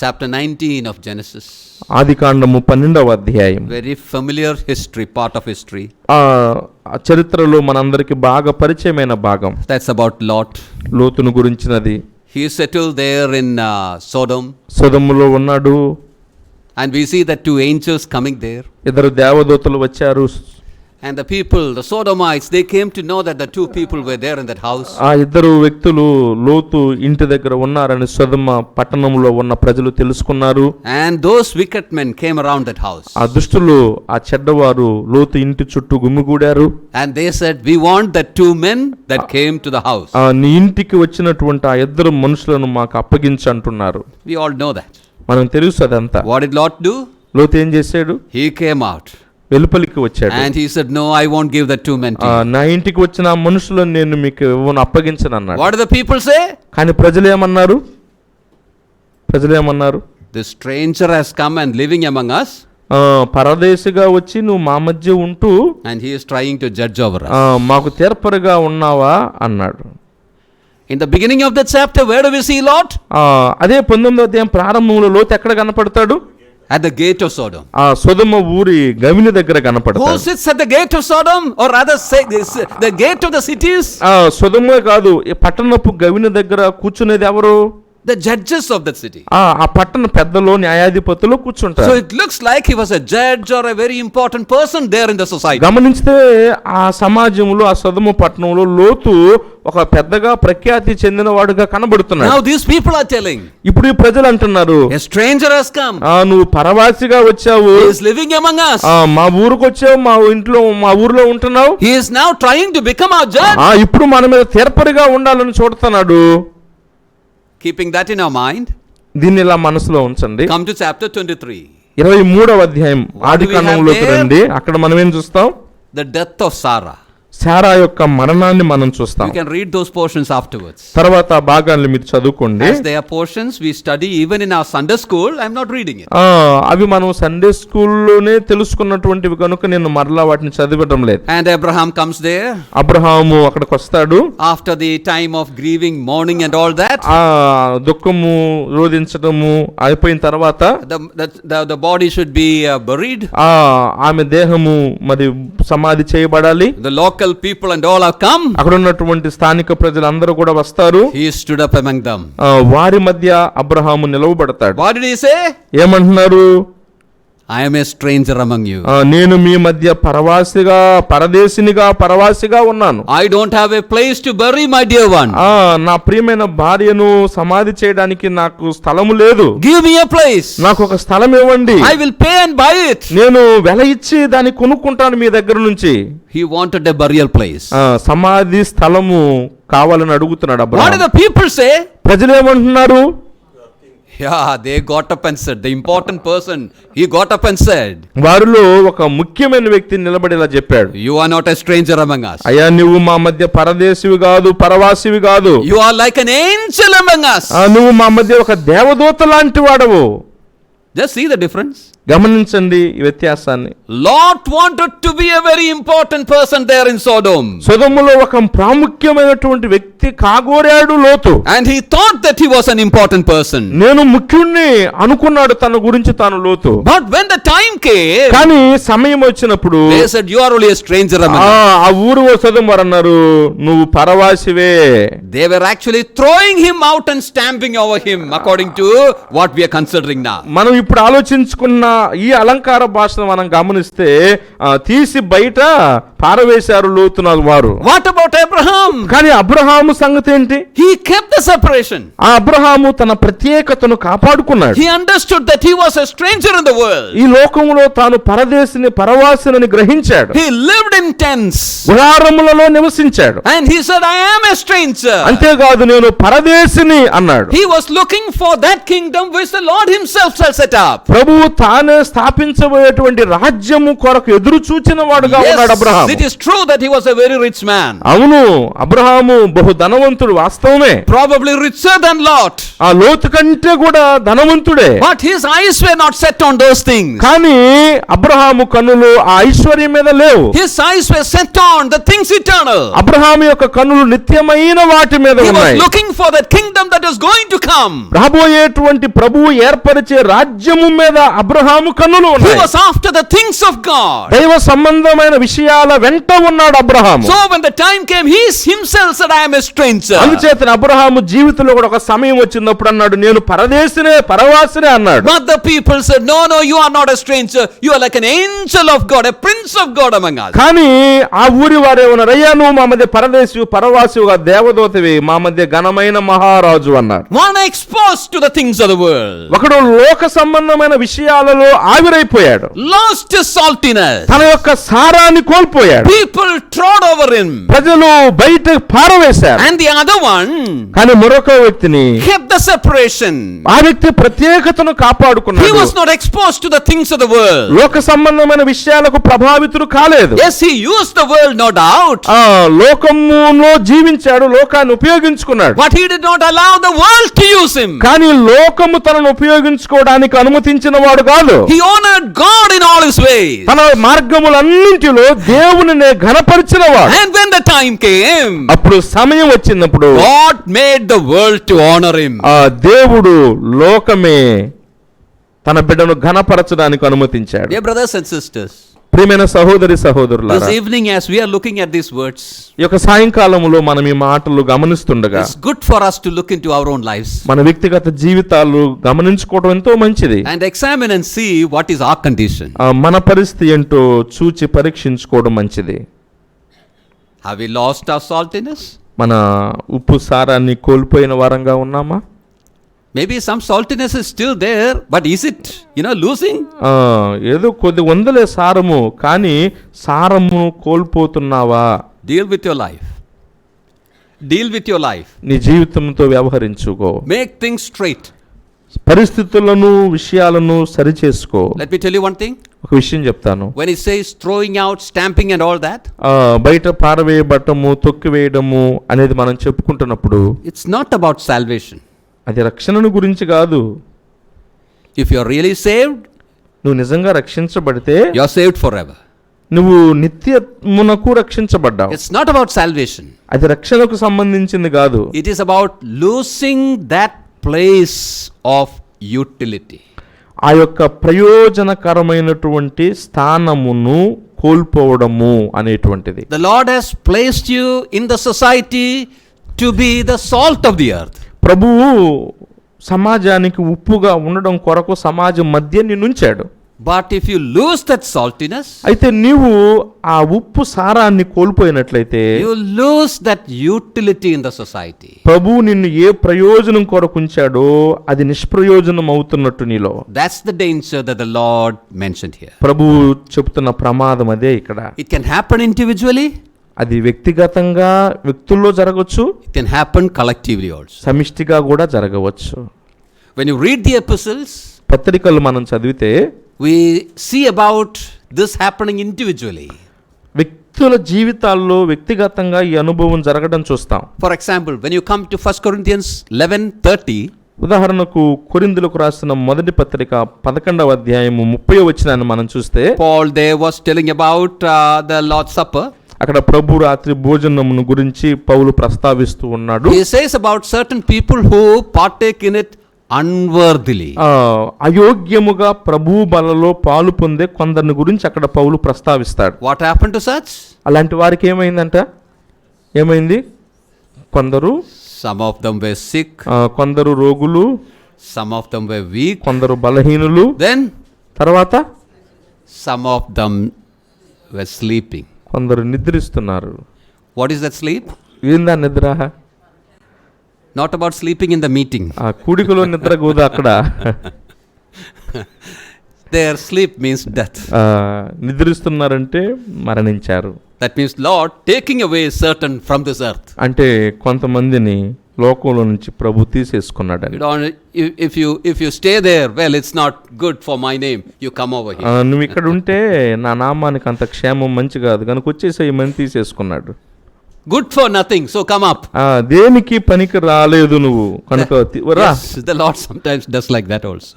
Chapter 19 of Genesis. ఆదికాండము 12వ అధ్యాయం. Very familiar history, part of history. చరిత్రలో మనందరికి బాగా పరిచయమైన భాగం. That's about Lot. లోతును గురించినది. He settled there in Sodom. సొదొములో ఉన్నాడు. And we see that two angels coming there. ఇద్దరు దేవదూతలు వచ్చారు. And the people, the Sodomites, they came to know that the two people were there in that house. ఆ ఇద్దరు వ్యక్తులు లోతు ఇంటి దగ్గర ఉన్నారని సొదొమ పట్టణంలో ఉన్న ప్రజలు తెలుసుకున్నారు. And those wicked men came around that house. ఆ దుష్టులు, ఆ చెడ్డవారు లోతు ఇంటి చుట్టూ గుమిగూడారు. And they said, we want the two men that came to the house. నీ ఇంటికి వచ్చినటువంటి ఆ ఇద్దరు మనుషులను మాకు అప్పగించు అంటున్నారు. We all know that. మనం తెలుసు అదంతా. What did Lot do? లోతు ఏం చేశాడు? He came out. వెలుపలికి వచ్చాడు. And he said, no, I won't give the two men to you. నా ఇంటికి వచ్చిన ఆ మనుషులను నేను మీకు అప్పగించను అన్నాడు. What do the people say? కానీ ప్రజలు ఏమన్నారు? The stranger has come and living among us. పరదేశిగా వచ్చి నువ్వు మా మధ్య ఉంటూ and he is trying to judge over us. మాకు తీర్పరిగా ఉన్నావా అన్నాడు. In the beginning of that chapter, where do we see Lot? అదే 19వ అధ్యాయం ప్రారంభంలో లోతు ఎక్కడ కనపడతాడు? At the gate of Sodom. సొదొమ ఊరి గవిని దగ్గర కనపడతాడు. Who sits at the gate of Sodom, or rather say the gate of the cities? సొదొమ కాదు, ఈ పట్టణపు గవిని దగ్గర కూర్చునేది ఎవరు? The judges of that city. ఆ పట్టణ పెద్దలు, న్యాయాధిపతులు కూర్చుంటారు. So it looks like he was a judge or a very important person there in the society. గమనించితే ఆ సమాజంలో, ఆ సొదొమ పట్టణంలో లోతు ఒక పెద్దగా ప్రఖ్యాతి చెందినవాడుగా కనబడుతున్నాడు. Now these people are telling, ఇప్పుడు ఈ ప్రజలు అంటున్నారు, a stranger has come. నువ్వు పరవాసిగా వచ్చావు. He is living among us. మా ఊరికి వచ్చావు, మా ఊర్లో ఉంటున్నావు. He is now trying to become our judge. ఇప్పుడు మన మీద తీర్పరిగా ఉండాలని చూడుతున్నాడు. Keeping that in our mind, దీన్ని ఇలా మనసులో ఉంచండి. come to chapter 23. 23వ అధ్యాయం ఆదికాండంలోకి రండి. అక్కడ మనం ఏం చూస్తాం? The death of Sarah. Sarah యొక్క మరణాన్ని మనం చూస్తాం. You can read those portions afterwards. తర్వాత ఆ భాగాన్ని మీరు చదువుకోండి. As they are portions we study even in our Sunday school. I am not reading it. అవి మనం సండే స్కూల్లోనే తెలుసుకున్నటువంటివి కనుక నేను మరలా వాటిని చదవడం లేదు. And Abraham comes there. Abraham అక్కడికి వస్తాడు. After the time of grieving, mourning and all that. దుఃఖము, రోదించడము అయిపోయిన తర్వాత the body should be buried. ఆమె దేహము మరి సమాధి చేయబడాలి. The local people and all have come. అక్కడ ఉన్నటువంటి స్థానిక ప్రజలందరూ కూడా వస్తారు. He stood up among them. వారి మధ్య Abraham నిలవబడతాడు. What did he say? ఏమంటున్నారు? I am a stranger among you. నేను మీ మధ్య పరవాసిగా ఉన్నాను. I don't have a place to bury my dear one. నా ప్రియమైన భార్యను సమాధి చేయడానికి నాకు స్థలము లేదు. Give me a place. నాకు ఒక స్థలం ఇవ్వండి. I will pay and buy it. నేను వెల ఇచ్చి దాన్ని కొనుక్కుంటాను మీ దగ్గర నుంచి. He wanted a burial place. సమాధి స్థలము కావాలని అడుగుతున్నాడు Abraham. What do the people say? ప్రజలు ఏమంటున్నారు? Yeah, they got up and said, the important person, he got up and said, వారిలో ఒక ముఖ్యమైన వ్యక్తి నిలబడి ఇలా చెప్పాడు, you are not a stranger among us. అయ్యా, నువ్వు మా మధ్య పరదేశివి కాదు, పరవాసివి కాదు. You are like an angel among us. నువ్వు మా మధ్య ఒక దేవదూత లాంటి వాడవు. Just see the difference. గమనించండి ఈ వ్యత్యాసాన్ని. Lot wanted to be a very important person there in Sodom. సొదొమలో ఒక ప్రాముఖ్యమైనటువంటి వ్యక్తి కాగోరాడు లోతు. And he thought that he was an important person. నేను ముఖ్యుణ్ణి అనుకున్నాడు తన గురించి తాను లోతు. But when the time came, కానీ సమయం వచ్చినప్పుడు they said, you are only a stranger among us. ఆ ఊరు సొదొమ వారు అన్నారు, నువ్వు పరవాసివే. They were actually throwing him out and stamping over him according to what we are considering now. మనం ఇప్పుడు ఆలోచించుకున్న ఈ అలంకార భాషను మనం గమనిస్తే తీసి బయట పారవేశారు లోతున వారు. What about Abraham? కానీ అబ్రహాము సంగతి ఏంటి? He kept the separation. ఆ అబ్రహాము తన ప్రత్యేకతను కాపాడుకున్నాడు. He understood that he was a stranger in the world. ఈ లోకములో తాను పరదేశిని, పరవాసిని గ్రహించాడు. He lived in tents. గుడారములలో నివసించాడు. And he said, I am a stranger. అంతేకాదు, నేను పరదేశిని అన్నాడు. He was looking for that kingdom which the Lord himself shall set up. ప్రభువు తానే స్థాపించబోయేటువంటి రాజ్యము కొరకు ఎదురు చూచిన వాడుగా ఉన్నాడు Abraham. It is true that he was a very rich man. అవును, అబ్రహాము బహు ధనవంతుడు, వాస్తవమే. Probably richer than Lot. ఆ లోతు కంటే కూడా ధనవంతుడే. But his eyes were not set on those things. కానీ అబ్రహాము కన్నులు ఆ ఐశ్వర్యం మీద లేవు. His eyes were set on the things eternal. Abraham యొక్క కన్నులు నిత్యమైన వాటి మీద ఉన్నాయి. He was looking for that kingdom that is going to come. రాబోయేటువంటి ప్రభువు ఏర్పరిచే రాజ్యము మీద అబ్రహాము అబ్రహాము కన్నులు He ఉన్నాయి. was after the things of God. దైవ సంబంధమైన విషయాల వెంట ఉన్నాడు Abraham. So when the time came, he himself said, I am a stranger. అందుచేత అబ్రహాము జీవితంలో కూడా ఒక సమయం వచ్చినప్పుడు అన్నాడు, నేను పరవాసినే అన్నాడు. But the people said, no, you are not a stranger. You are like an angel of God, a prince of God among us. కానీ ఆ ఊరి వారే ఉన్నారు, అయ్యా నువ్వు మా మధ్య పరవాసిగా దేవదూతవి, మా మధ్య ఘనమైన మహారాజు అన్నారు. One exposed to the things of the world, ఒకడు లోక సంబంధమైన విషయాలలో ఆవిరైపోయాడు, lost his saltiness. తన యొక్క సారాన్ని కోల్పోయాడు. People trod over him. ప్రజలు బయట పారవేశారు. And the other one కానీ మరొక వ్యక్తిని, kept the separation. ఆ వ్యక్తి ప్రత్యేకతను He కాపాడుకున్నాడు. was not exposed to the things of the world. లోక సంబంధమైన విషయాలకు ప్రభావితుడు కాలేదు. Yes, he used the world, no doubt. ఆ లోకములో జీవించాడు, లోకాన్ని ఉపయోగించుకున్నాడు. But he did not allow the world to use him. కానీ లోకము తనను ఉపయోగించుకోవడానికి అనుమతించిన వాడు కాదు. He honored God in all his ways. తన మార్గములన్నింటిలో దేవునినే ఘనపరిచిన వాడు. And when the time came, అప్పుడు సమయం వచ్చినప్పుడు God made the world to honor him. ఆ దేవుడు లోకమే తన బిడ్డను ఘనపరచడానికి అనుమతించాడు. Dear brothers and sisters, ప్రియమైన సహోదరి సహోదరులారా, this evening as we are looking at these words, ఈ యొక్క సాయంకాలములో మనం ఈ మాటలు గమనిస్తుండగా it's good for us to look into our own lives మన వ్యక్తిగత జీవితాలు గమనించుకోవడం ఎంతో మంచిది. and examine and see what is our condition. మన పరిస్థితి ఏంటో చూచి పరీక్షించుకోవడం మంచిది. Have we lost our saltiness? మన ఉప్పు సారాన్ని కోల్పోయిన వారంగా ఉన్నామా? Maybe some saltiness is still there, but is it, losing? ఏదో కొద్ది వందలే సారము, కానీ సారము కోల్పోతున్నావా? Deal with your life. Deal with your life. నీ జీవితంతో వ్యవహరించుకో. Make things straight. పరిస్థితులను విషయాలను సరిచేసుకో. Let me tell you one thing. ఒక విషయం చెప్తాను. When he says throwing out, stamping and all that, బయట పారవేయబట్టము, తొక్కివేయడము అనేది మనం చెప్పుకుంటున్నప్పుడు, it's not about salvation. అది రక్షణను గురించి కాదు. If you are really saved, నువ్వు నిజంగా రక్షించబడితే you are saved forever. నువ్వు నిత్యమునకు రక్షించబడ్డావు. It's not about salvation. అది రక్షణకు సంబంధించింది కాదు. It is about losing that place of utility. ఆ యొక్క ప్రయోజనకరమైనటువంటి స్థానమును కోల్పోవడము అనేటువంటిది. The Lord has placed you in the society to be the salt of the earth. ప్రభువు సమాజానికి ఉప్పుగా ఉండడం కొరకు సమాజం మధ్య నిన్నుంచాడు. But if you lose that saltiness, అయితే నీవు ఆ ఉప్పు సారాన్ని కోల్పోయినట్లయితే, you lose that utility in the society. ప్రభువు నిన్ను ఏ ప్రయోజనం కొరకు ఉంచాడో అది నిష్ప్రయోజనం అవుతున్నట్టు నీలో. That's the danger that the Lord mentioned here. ప్రభువు చెప్తున్న ప్రమాదం అదే ఇక్కడ. It can happen individually. అది వ్యక్తిగతంగా వ్యక్తుల్లో జరగవచ్చు. It can happen collectively also. సమిష్టిగా కూడా జరగవచ్చు. When you read the epistles, పత్రికలు మనం చదివితే we see about this happening individually. వ్యక్తుల జీవితాల్లో వ్యక్తిగతంగా ఈ అనుభవం జరగడం చూస్తాం. For example, when you come to 1 Corinthians 11:30, ఉదాహరణకు కొరింథీయులకు రాసిన మొదటి పత్రిక 11వ అధ్యాయము 30వ వచనాన్ని మనం చూస్తే, Paul there was telling about the Lord's Supper. అక్కడ ప్రభు రాత్రి భోజనమును గురించి పౌలు ప్రస్తావిస్తూ ఉన్నాడు. He says about certain people who partake in it unworthily. అయోగ్యముగా ప్రభు బలలో పాలు పొందే కొందరిని గురించి అక్కడ పౌలు ప్రస్తావిస్తాడు. What happened to such? అలాంటి వారికి ఏమైంది? కొందరు, some of them were sick, కొందరు రోగులు, some of them were weak, కొందరు బలహీనులు, then తర్వాత some of them were sleeping. కొందరు నిద్రిస్తున్నారు. What is that sleep? ఏందా నిద్ర? Not about sleeping in the meeting. ఆ కూడికలో నిద్ర కూదా అక్కడ. Their sleep means death. నిద్రిస్తున్నారంటే మరణించారు. That means Lord taking away certain from this earth. అంటే కొంతమందిని లోకంలో నుంచి ప్రభు తీసేసుకున్నాడని. If you stay there, well, it's not good for my name. You come over here. నువ్వు ఇక్కడ ఉంటే నా నామానికి అంత క్షేమం మంచి కాదు కనుక వచ్చేసేయమని తీసేసుకున్నాడు. Good for nothing, so come up. దేనికి పనికి రాలేదు నువ్వు కనుక రా. Yes, the Lord sometimes does like that also.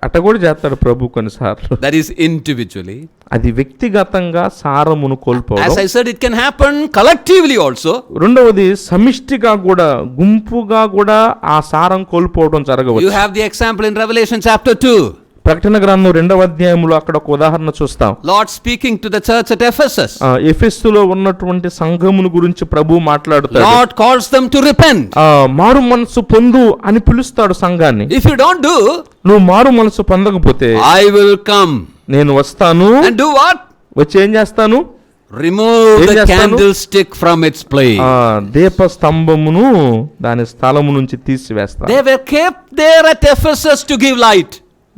అట్ట కూడా చేస్తాడు ప్రభు కొన్నిసార్లు. That is individually. అది వ్యక్తిగతంగా సారమును కోల్పోవడం. As I said, it can happen collectively also. రెండవది సమిష్టిగా కూడా, గుంపుగా కూడా ఆ సారం కోల్పోవడం జరగవచ్చు. You have the example in Revelation chapter 2. ప్రకటన గ్రంథం 2వ అధ్యాయంలో అక్కడ ఒక ఉదాహరణ చూస్తాం. Lord speaking to the church at Ephesus. ఎఫెసులో ఉన్నటువంటి సంఘమును గురించి ప్రభు మాట్లాడుతాడు. Lord calls them to repent. మారు మనసు పొందు అని పిలుస్తాడు సంఘాన్ని. If you don't do, నువ్వు మారు మనసు పొందకపోతే I will come. నేను వస్తాను. And do what? వచ్చి ఏం చేస్తాను? Remove the candlestick from its place. దీప స్తంభమును దాని స్థలము నుంచి తీసివేస్తాను. They were kept there at Ephesus to give light.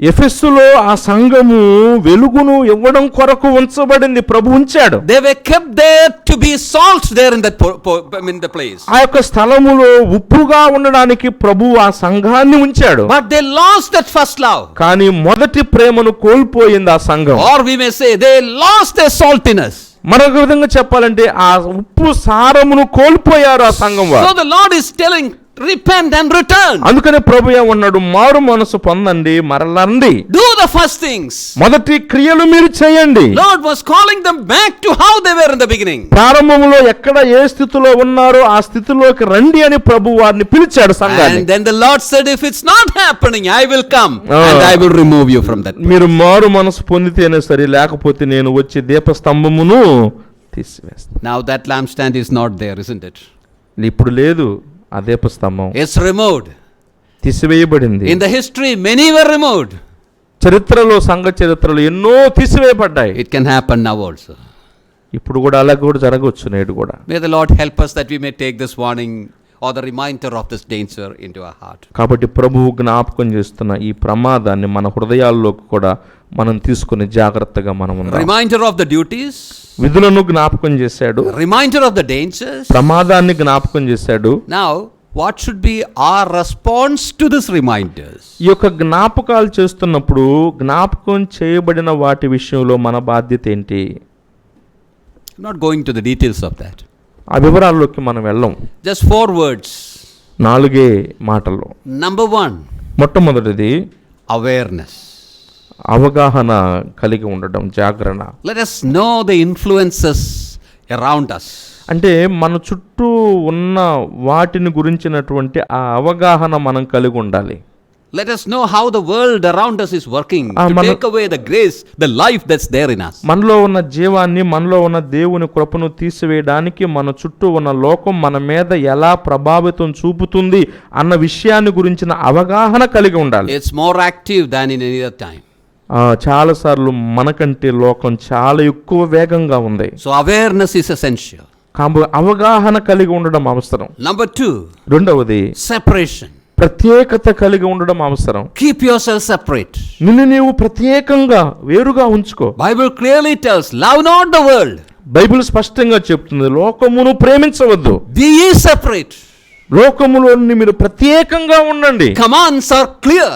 ఎఫెసులో ఆ సంఘము వెలుగును ఇవ్వడం కొరకు ఉంచబడింది, ప్రభు ఉంచాడు. They were kept there to be salt there in the place. ఆ యొక్క స్థలములో ఉప్పుగా ఉండడానికి ప్రభు ఆ సంఘాన్ని ఉంచాడు. But they lost that first love. కానీ మొదటి ప్రేమను కోల్పోయింది ఆ సంఘం. Or we may say they lost their saltiness. మరొక విధంగా చెప్పాలంటే ఆ ఉప్పు సారమును కోల్పోయారు ఆ సంఘం వారు. So the Lord is telling, repent and return. అందుకనే ప్రభు ఏమన్నాడు? మారు మనసు పొందండి, మరలండి. Do the first things. మొదటి క్రియలు మీరు చేయండి. Lord was calling them back to how they were in the beginning. ప్రారంభములో ఎక్కడ ఏ స్థితిలో ఉన్నారో ఆ స్థితిలోకి రండి అని ప్రభు వారిని పిలిచాడు సంఘాన్ని. And then the Lord said, if it's not happening, I will come and I will remove you from that. మీరు మారు మనసు పొందితేనే సరే, లేకపోతే నేను వచ్చి దీపస్తంభమును తీసివేస్తాను. Now that lampstand is not there, isn't it? ఇప్పుడు లేదు ఆ దీపస్తంభం. It's removed. తీసివేయబడింది. In the history many were removed. చరిత్రలో, సంఘ చరిత్రలో ఎన్నో తీసివేయబడ్డాయి. It can happen now also. ఇప్పుడు కూడా అలా కూడా జరగవచ్చు, నేడు కూడా. May the Lord help us that we may take this warning or the reminder of this danger into our heart. కాబట్టి ప్రభువు జ్ఞాపకం చేస్తున్న ఈ ప్రమాదాన్ని మన హృదయాల్లోకి కూడా మనం తీసుకుని జాగ్రత్తగా మనం ఉందాం. Reminder of the duties. విధులను జ్ఞాపకం చేశాడు. Reminder of the dangers. ప్రమాదాన్ని జ్ఞాపకం చేశాడు. Now what should be our response to this reminders? ఈ యొక్క జ్ఞాపకాలు చేస్తున్నప్పుడు జ్ఞాపకం చేయబడిన వాటి విషయంలో మన బాధ్యత ఏంటి? I'm not going to the details of that. ఆ వివరాల్లోకి మనం వెళ్ళం. Just 4 words. 4 మాటలు. Number 1. మొట్టమొదటిది awareness. అవగాహన కలిగి ఉండడం, జాగరణ. Let us know the influences around us. అంటే మన చుట్టూ ఉన్న వాటిని గురించినటువంటి ఆ అవగాహన మనం కలిగి ఉండాలి. Let us know how the world around us is working to take away the grace, the life that's there in us. మనలో ఉన్న జీవాన్ని, మనలో ఉన్న దేవుని కృపను తీసివేయడానికి మన చుట్టూ ఉన్న లోకం మన మీద ఎలా ప్రభావితం చూపుతుంది అన్న విషయాన్ని గురించిన అవగాహన కలిగి ఉండాలి. It's more active than in any other time. చాలాసార్లు మనకంటే లోకం చాలా ఎక్కువ వేగంగా ఉంది. So awareness is essential. అవగాహన కలిగి ఉండడం అవసరం. Number 2. రెండవది separation. ప్రత్యేకత కలిగి ఉండడం అవసరం. Keep yourself separate. నిన్ను నీవు ప్రత్యేకంగా వేరుగా ఉంచుకో. Bible clearly tells, love not the world. Bible స్పష్టంగా చెప్తుంది, లోకమును ప్రేమించవద్దు. Be ye separate. లోకములో మీరు ప్రత్యేకంగా ఉండండి. Commands are clear.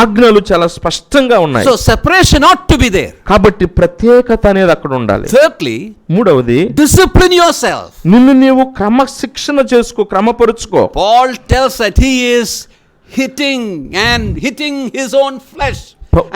ఆజ్ఞలు చాలా స్పష్టంగా ఉన్నాయి. So separation ought to be there. కాబట్టి ప్రత్యేకత అనేది అక్కడ ఉండాలి. Thirdly, మూడవది discipline yourself. నిన్ను నీవు క్రమశిక్షణ చేసుకో, క్రమపరుచుకో. Paul tells that he is hitting his own flesh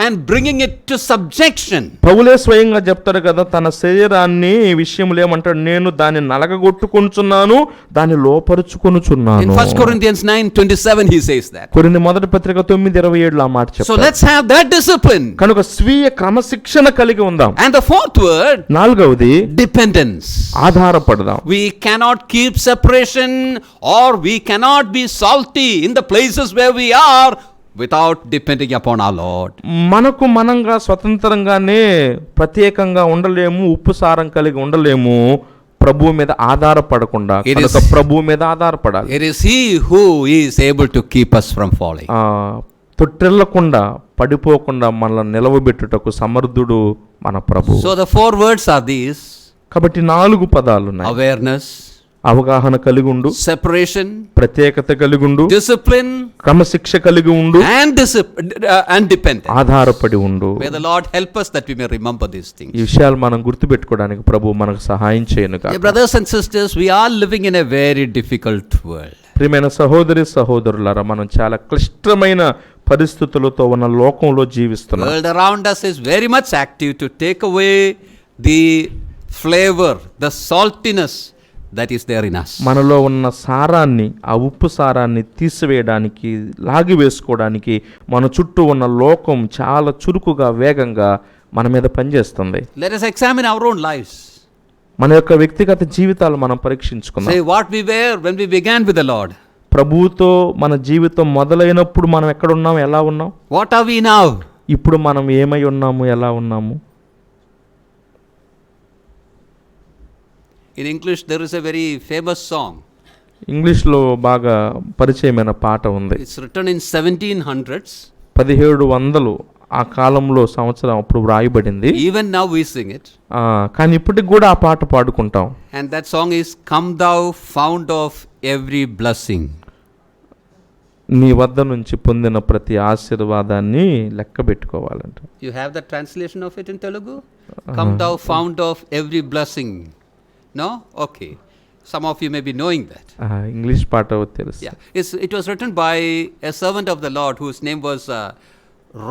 and bringing it to subjection. పౌలే స్వయంగా చెప్తాడు కదా, తన శరీరాన్ని విషయంలో ఏమంటాడు? నేను దాన్ని నలగగొట్టుకొనుచున్నాను, దాన్ని లోపరుచుకొనుచున్నాను. In 1 Corinthians 9:27 he says that. కొరింథీ మొదటి పత్రిక 9:27 ఆ మాట చెప్తాడు. So let's have that discipline. కనుక స్వీయ క్రమశిక్షణ కలిగి ఉందాం. And the 4th word, నాలుగవది dependence. ఆధారపడదాం. We cannot keep separation or we cannot be salty in the places where we are without depending upon our Lord. మనకు మనంగా స్వతంత్రంగానే ప్రత్యేకంగా ఉండలేము, ఉప్పు సారం కలిగి ఉండలేము ప్రభువు మీద ఆధారపడకుండా. కనుక ప్రభువు మీద ఆధారపడాలి. It is he who is able to keep us from falling. తొట్టిల్లకుండా, పడిపోకుండా మనల్ని నిలవబెట్టుటకు సమర్థుడు మన ప్రభువు. So the 4 words are these. కాబట్టి 4 పదాలు ఉన్నాయి. awareness, అవగాహన కలిగి ఉండు, separation, ప్రత్యేకత కలిగి ఉండు, discipline, క్రమశిక్ష కలిగి ఉండు, and dependence. ఆధారపడి ఉండు. May the Lord help us that we may remember these things. ఈ విషయాలు మనం గుర్తుపెట్టుకోవడానికి ప్రభు మనకు సహాయం చేయను గాక. Brothers and sisters, we are living in a very difficult world. ప్రియమైన సహోదరి సహోదరులారా, మనం చాలా క్లిష్టమైన పరిస్థితులతో ఉన్న లోకంలో జీవిస్తున్నాం. World around us is very much active to take away the flavor, the saltiness, that is there in us. మనలో ఉన్న సారాన్ని, ఆ ఉప్పు సారాన్ని తీసివేయడానికి, లాగివేసుకోవడానికి మన చుట్టూ ఉన్న లోకం చాలా చురుకుగా, వేగంగా మన మీద పనిచేస్తుంది. Let us examine our own lives. మన యొక్క వ్యక్తిగత జీవితాలు మనం పరీక్షించుకుందాం. Say what we were when we began with the Lord. ప్రభువుతో మన జీవితం మొదలైనప్పుడు మనం ఎక్కడ ఉన్నాము, ఎలా ఉన్నాం? What are we now? ఇప్పుడు మనం ఏమై ఉన్నాము, ఎలా ఉన్నాము? In English there is a very famous song. ఇంగ్లీష్లో బాగా పరిచయమైన పాట ఉంది. It's written in 1700s. 1700 ఆ కాలంలో సంవత్సరం అప్పుడు వ్రాయబడింది. Even now we sing it. కానీ ఇప్పటికి కూడా ఆ పాట పాడుకుంటాం. And that song is Come Thou Fount of Every Blessing. నీ వద్ద నుంచి పొందిన ప్రతి ఆశీర్వాదాన్ని లెక్క పెట్టుకోవాలంట. You have the translation of it in Telugu? Come Thou Fount of Every Blessing. No? Okay. Some of you may be knowing that. English పాట తెలుసు. Yeah. It was written by a servant of the Lord whose name was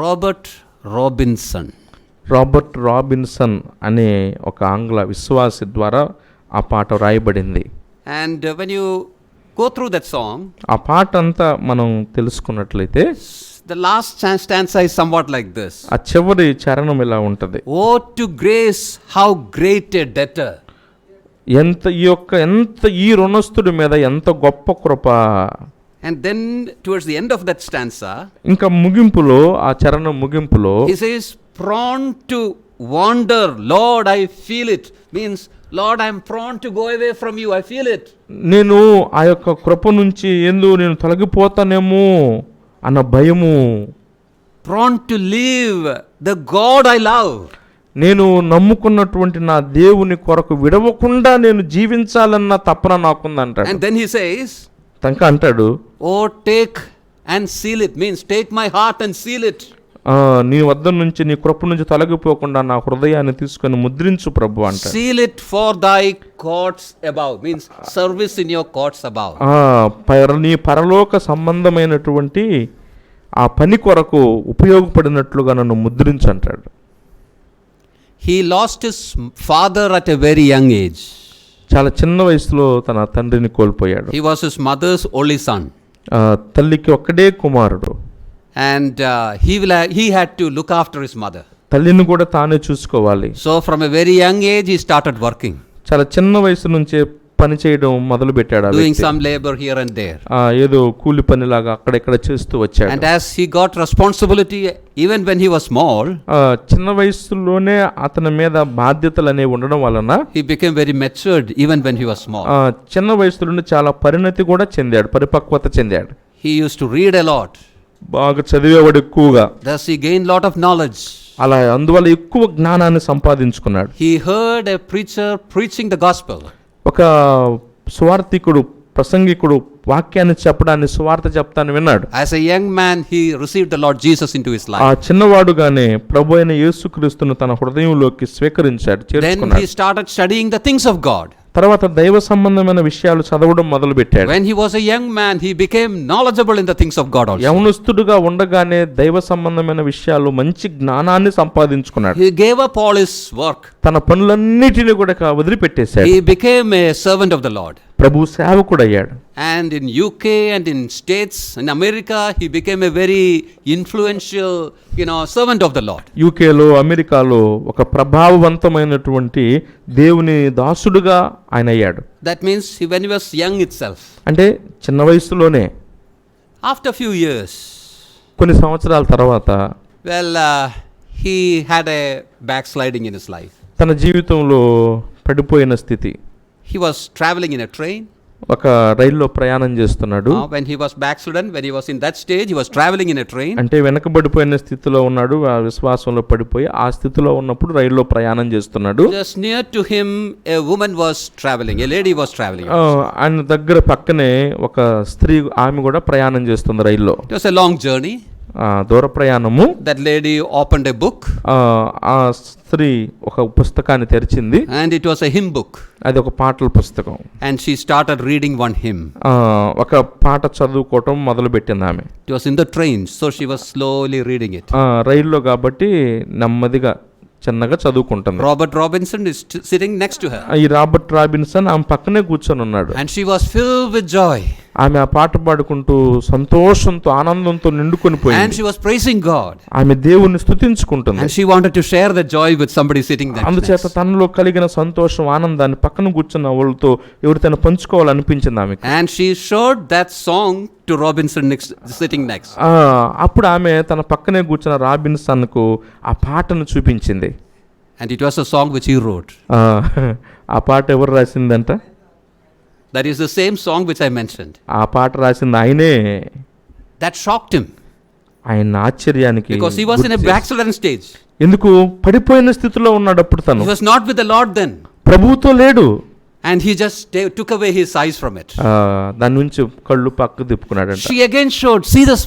Robert Robinson. Robert Robinson అనే ఒక ఆంగ్ల విశ్వాసి ద్వారా ఆ పాట రాయబడింది. And when you go through that song, ఆ పాట అంతా మనం తెలుసుకున్నట్లయితే the last stanza is somewhat like this. ఆ చివరి చరణం ఇలా ఉంటది. Oh to grace, how great a debtor. ఎంత ఈ రుణస్థుడి మీద ఎంత గొప్ప కృప. And then towards the end of that stanza, ఇంకా ముగింపులో, ఆ చరణం ముగింపులో he says, prone to wander, Lord I feel it. Means, Lord I am prone to go away from you, I feel it. నేను ఆ యొక్క కృప నుంచి నేను తొలగిపోతానేమో అన్న భయము. Prone to leave the God I love. నేను నమ్ముకున్నటువంటి నా దేవుని కొరకు విడవకుండా నేను జీవించాలన్న తపన నాకుందంటాడు. And then he says, తనక అంటాడు, oh take and seal it. Means take my heart and seal it. నీ వద్ద నుంచి, నీ కృప నుంచి తొలగిపోకుండా నా హృదయాన్ని తీసుకొని ముద్రించు ప్రభు అంటాడు. Seal it for thy courts above. Means service in your courts above. నీ పరలోక సంబంధమైనటువంటి ఆ పని కొరకు ఉపయోగపడినట్లుగా నన్ను ముద్రించు అంటాడు. He lost his father at a very young age. చాలా చిన్న వయసులో తన తండ్రిని కోల్పోయాడు. He was his mother's only son. తల్లికి ఒక్కడే కుమారుడు. And he had to look after his mother. తల్లిని కూడా తానే చూసుకోవాలి. So from a very young age he started working. చాలా చిన్న వయసు నుంచే పని చేయడం మొదలు పెట్టాడు. Doing some labor here and there. ఏదో కూలి పనిలాగా అక్కడెక్కడ చేస్తూ వచ్చాడు. And as he got responsibility even when he was small, చిన్న వయసులోనే అతని మీద బాధ్యతలు అనేవి ఉండడం వలన he became very matured even when he was small. చిన్న వయసులోనే చాలా పరిణతి కూడా చెందాడు, పరిపక్వత చెందాడు. He used to read a lot. బాగా చదివేవాడు ఎక్కువగా. Thus he gained lot of knowledge. అలా అందువల్ల ఎక్కువ జ్ఞానాన్ని సంపాదించుకున్నాడు. He heard a preacher preaching the gospel. ఒక సువార్థికుడు, ప్రసంగికుడు వాక్యాన్ని చెప్పడాన్ని, సువార్త చెప్తాను విన్నాడు. As a young man he received the Lord Jesus into his life. ఆ చిన్నవాడుగానే ప్రభు అయిన యేసుక్రీస్తును తన హృదయంలోకి స్వీకరించాడు, చేర్చుకున్నాడు. Then he started studying the things of God. తర్వాత దైవ సంబంధమైన విషయాలు చదవడం మొదలు పెట్టాడు. When he was a young man he became knowledgeable in the things of God also. యవనస్తుడుగా ఉండగానే దైవ సంబంధమైన విషయాలు, మంచి జ్ఞానాన్ని సంపాదించుకున్నాడు. He gave up all his work. తన పనులన్నిటిని కూడా వదిలిపెట్టేశాడు. He became a servant of the Lord. Prabhu సేవకుడయ్యాడు. And in UK and in States, in America, he became a very influential, servant of the Lord. యూకేలో, అమెరికాలో ఒక ప్రభావవంతమైనటువంటి దేవుని దాసుడుగా ఆయన అయ్యాడు. That means when he was young itself. అంటే చిన్న వయసులోనే. After few years, కొన్ని సంవత్సరాల తర్వాత, he had a backsliding in his life. తన జీవితంలో పడిపోయిన స్థితి. He was traveling in a train. ఒక రైల్లో ప్రయాణం చేస్తున్నాడు. When he was backslidden, when he was in that stage, he was traveling in a train. అంటే వెనకబడిపోయిన స్థితిలో ఉన్నాడు, ఆ విశ్వాసంలో పడిపోయి ఆ స్థితిలో ఉన్నప్పుడు రైల్లో ప్రయాణం చేస్తున్నాడు. Just near to him a woman was traveling, a lady was traveling. ఆయన దగ్గర పక్కనే ఒక స్త్రీ, ఆమె కూడా ప్రయాణం చేస్తుంది రైల్లో. It was a long journey. దూర ప్రయాణము. That lady opened a book. ఆ స్త్రీ ఒక పుస్తకాన్ని తెరిచింది. And it was a hymn book. అది ఒక పాటల పుస్తకం. And she started reading one hymn. ఒక పాట చదువుకోవటం మొదలు పెట్టింది ఆమె. It was in the train, so she was slowly reading it. రైల్లో కాబట్టి నెమ్మదిగా చిన్నగా చదువుకుంటుంది. Robert Robinson is sitting next to her. ఈ రాబర్ట్ రాబిన్సన్ ఆమె పక్కనే కూర్చొని ఉన్నాడు. And she was filled with joy. ఆమె ఆ పాట పాడుకుంటూ సంతోషంతో ఆనందంతో నిండుకొని And పోయింది. she was praising God. ఆమె దేవుణ్ణి స్తుతించుకుంటుంది. And she wanted to share the joy with somebody sitting next to అందుచేత her. తనలో కలిగిన సంతోషం ఆనందాన్ని పక్కన కూర్చున్న వాళ్ళతో ఎవరితోనైనా పంచుకోవాలనిపించింది ఆమెకు. And she showed that song to Robinson sitting next. అప్పుడు ఆమె తన పక్కనే కూర్చున్న రాబిన్సన్కు ఆ పాటను చూపించింది. And it was a song which he wrote. ఆ పాట ఎవరు రాసిందంట? That is the same song which I mentioned. ఆ పాట రాసింది ఆయనే. That shocked him ఆయన ఆశ్చర్యానికి because he was in a backslidden stage. ఎందుకు పడిపోయిన స్థితిలో ఉన్నాడు అప్పుడు తను. He was not with the Lord then. ప్రభువుతో లేడు. And he just took away his eyes from it. దాని నుంచి కళ్ళు పక్కకు తిప్పుకున్నాడంట. She again showed, see this.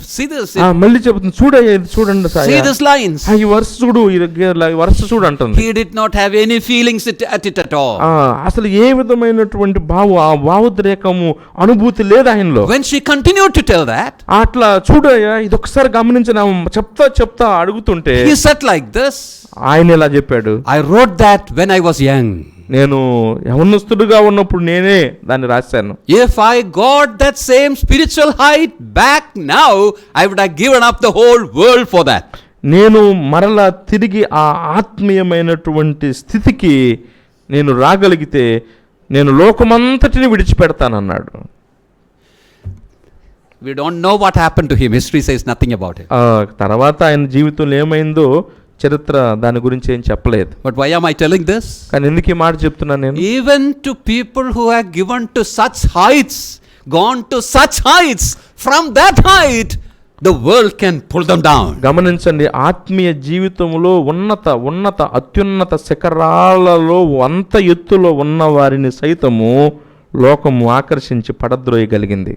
మళ్ళీ చెబుతుంది, చూడయ్యా ఇది చూడండి సార్. See this lines. ఈ వరుస చూడు, ఈ వరుస చూడు అంటుంది. He did not have any feelings at it at all. అసలు ఏ విధమైనటువంటి భావోద్రేకము అనుభూతి లేదు ఆయనలో. When she continued to tell that, అట్లా చూడయ్యా ఇది ఒకసారి గమనించిన చెప్తా అడుగుతుంటే he said like this. ఆయన ఇలా చెప్పాడు, I wrote that when I was young. నేను యవనస్తుడుగా ఉన్నప్పుడు నేనే దాన్ని రాశాను. If I got that same spiritual height back now, I would have given up the whole world for that. నేను మరలా తిరిగి ఆ ఆత్మీయమైనటువంటి స్థితికి నేను రాగలిగితే నేను లోకమంతటిని విడిచిపెడతానన్నాడు. We don't know what happened to him. History says nothing about it. తర్వాత ఆయన జీవితంలో ఏమైందో చరిత్ర దాని గురించి ఏం చెప్పలేదు. But why am I telling this? కానీ ఎందుకు ఈ మాట చెప్తున్నాను నేను? Even to people who have given to such heights, gone to such heights, from that height the world can pull them down. గమనించండి, ఆత్మీయ జీవితంలో ఉన్నత అత్యున్నత శిఖరాలలో అంత ఎత్తులో ఉన్న వారిని సైతము లోకము ఆకర్షించి పడద్రోయగలిగింది.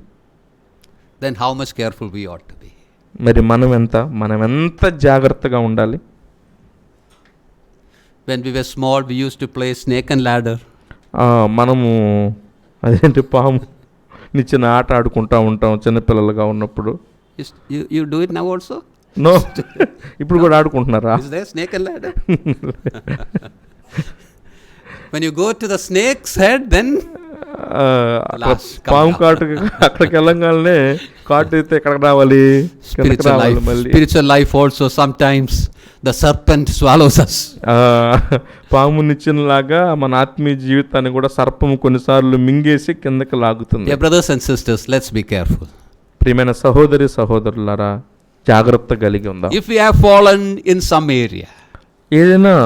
Then how much careful we ought to be. మరి మనం ఎంత జాగ్రత్తగా ఉండాలి? When we were small, we used to play snake and ladder. మనము అదేంటి పాము నిచ్చిన ఆట ఆడుకుంటా ఉంటాం చిన్నపిల్లలుగా ఉన్నప్పుడు. You do it now also? No. ఇప్పుడు కూడా ఆడుకుంటున్నారా? Is there snake and ladder? When you go to the snake's head, then పాము కాటు అక్కడికి వెళ్ళంగానే కాటు అయితే ఎక్కడికి రావాలి? Spiritual life also sometimes the serpent swallows us. పాము నిచ్చినలాగా మన ఆత్మీయ జీవితాన్ని కూడా సర్పము కొన్నిసార్లు మింగేసి కిందకి లాగుతుంది. Dear brothers and sisters, let's be careful. ప్రియమైన సహోదరులారా, జాగ్రత్త కలిగి ఉందాం. If we have fallen in some area, ఏదైనా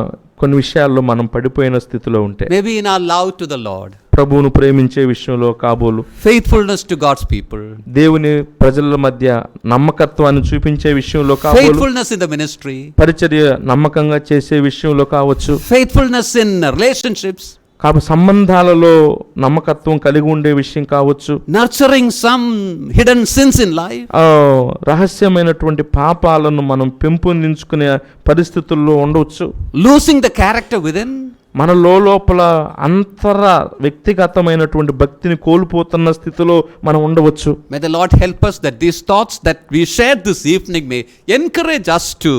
కొన్ని విషయాల్లో మనం పడిపోయిన స్థితిలో ఉంటే, maybe in our love to the Lord, ప్రభువును ప్రేమించే విషయంలో కాబోలు, faithfulness to God's people, దేవుని ప్రజల మధ్య నమ్మకత్వాన్ని చూపించే విషయంలో కాబోలు, faithfulness in the ministry, పరిచర్య నమ్మకంగా చేసే విషయంలో కావచ్చు, faithfulness in relationships, సంబంధాలలో నమ్మకత్వం కలిగి ఉండే విషయం కావచ్చు, nurturing some hidden sins in life, రహస్యమైనటువంటి పాపాలను మనం పెంపొందించుకునే పరిస్థితుల్లో ఉండవచ్చు, losing the character within, మన లోపల అంతర వ్యక్తిగతమైనటువంటి భక్తిని కోల్పోతున్న స్థితిలో మనం ఉండవచ్చు. May the Lord help us that these thoughts that we shared this evening may encourage us to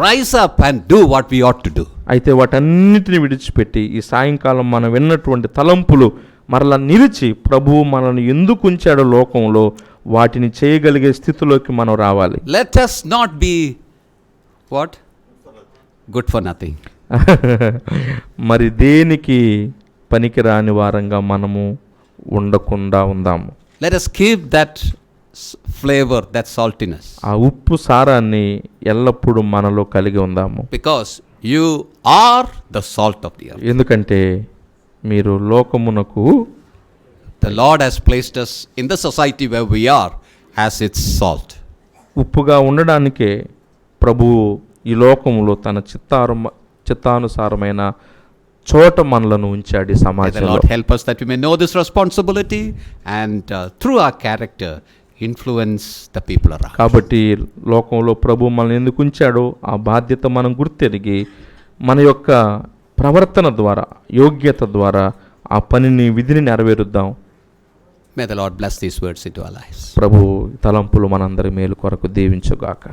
rise up and do what we ought to do. అయితే వాటన్నిటిని విడిచిపెట్టి ఈ సాయంకాలం మనం విన్నటువంటి తలంపులు మరలా నిలిచి ప్రభువు మనల్ని ఎందుకు ఉంచాడో లోకంలో వాటిని చేయగలిగే స్థితిలోకి మనం రావాలి. Let us not be what? Good for nothing. మరి దేనికి పనికిరాని వారంగా మనము ఉండకుండా ఉందాము. Let us keep that flavor, that saltiness. ఆ ఉప్పు సారాన్ని ఎల్లప్పుడూ మనలో కలిగి ఉందాము. Because you are the salt of the earth. ఎందుకంటే మీరు లోకమునకు, the Lord has placed us in the society where we are as its salt. ఉప్పుగా ఉండడానికే ప్రభువు ఈ లోకములో తన చిత్తానుసారమైన చోట మనలను ఉంచాడు ఈ సమాజంలో. May the Lord help us that we may know this responsibility and through our character influence the people around. కాబట్టి లోకంలో ప్రభు మనల్ని ఎందుకు ఉంచాడో ఆ బాధ్యత మనం గుర్తెరిగి మన యొక్క ప్రవర్తన ద్వారా, యోగ్యత ద్వారా ఆ పనిని, విధిని నెరవేరుద్దాం. May the Lord bless these words into our lives. ప్రభు తలంపులు మనందరి మేలు కొరకు దీవించుగాక.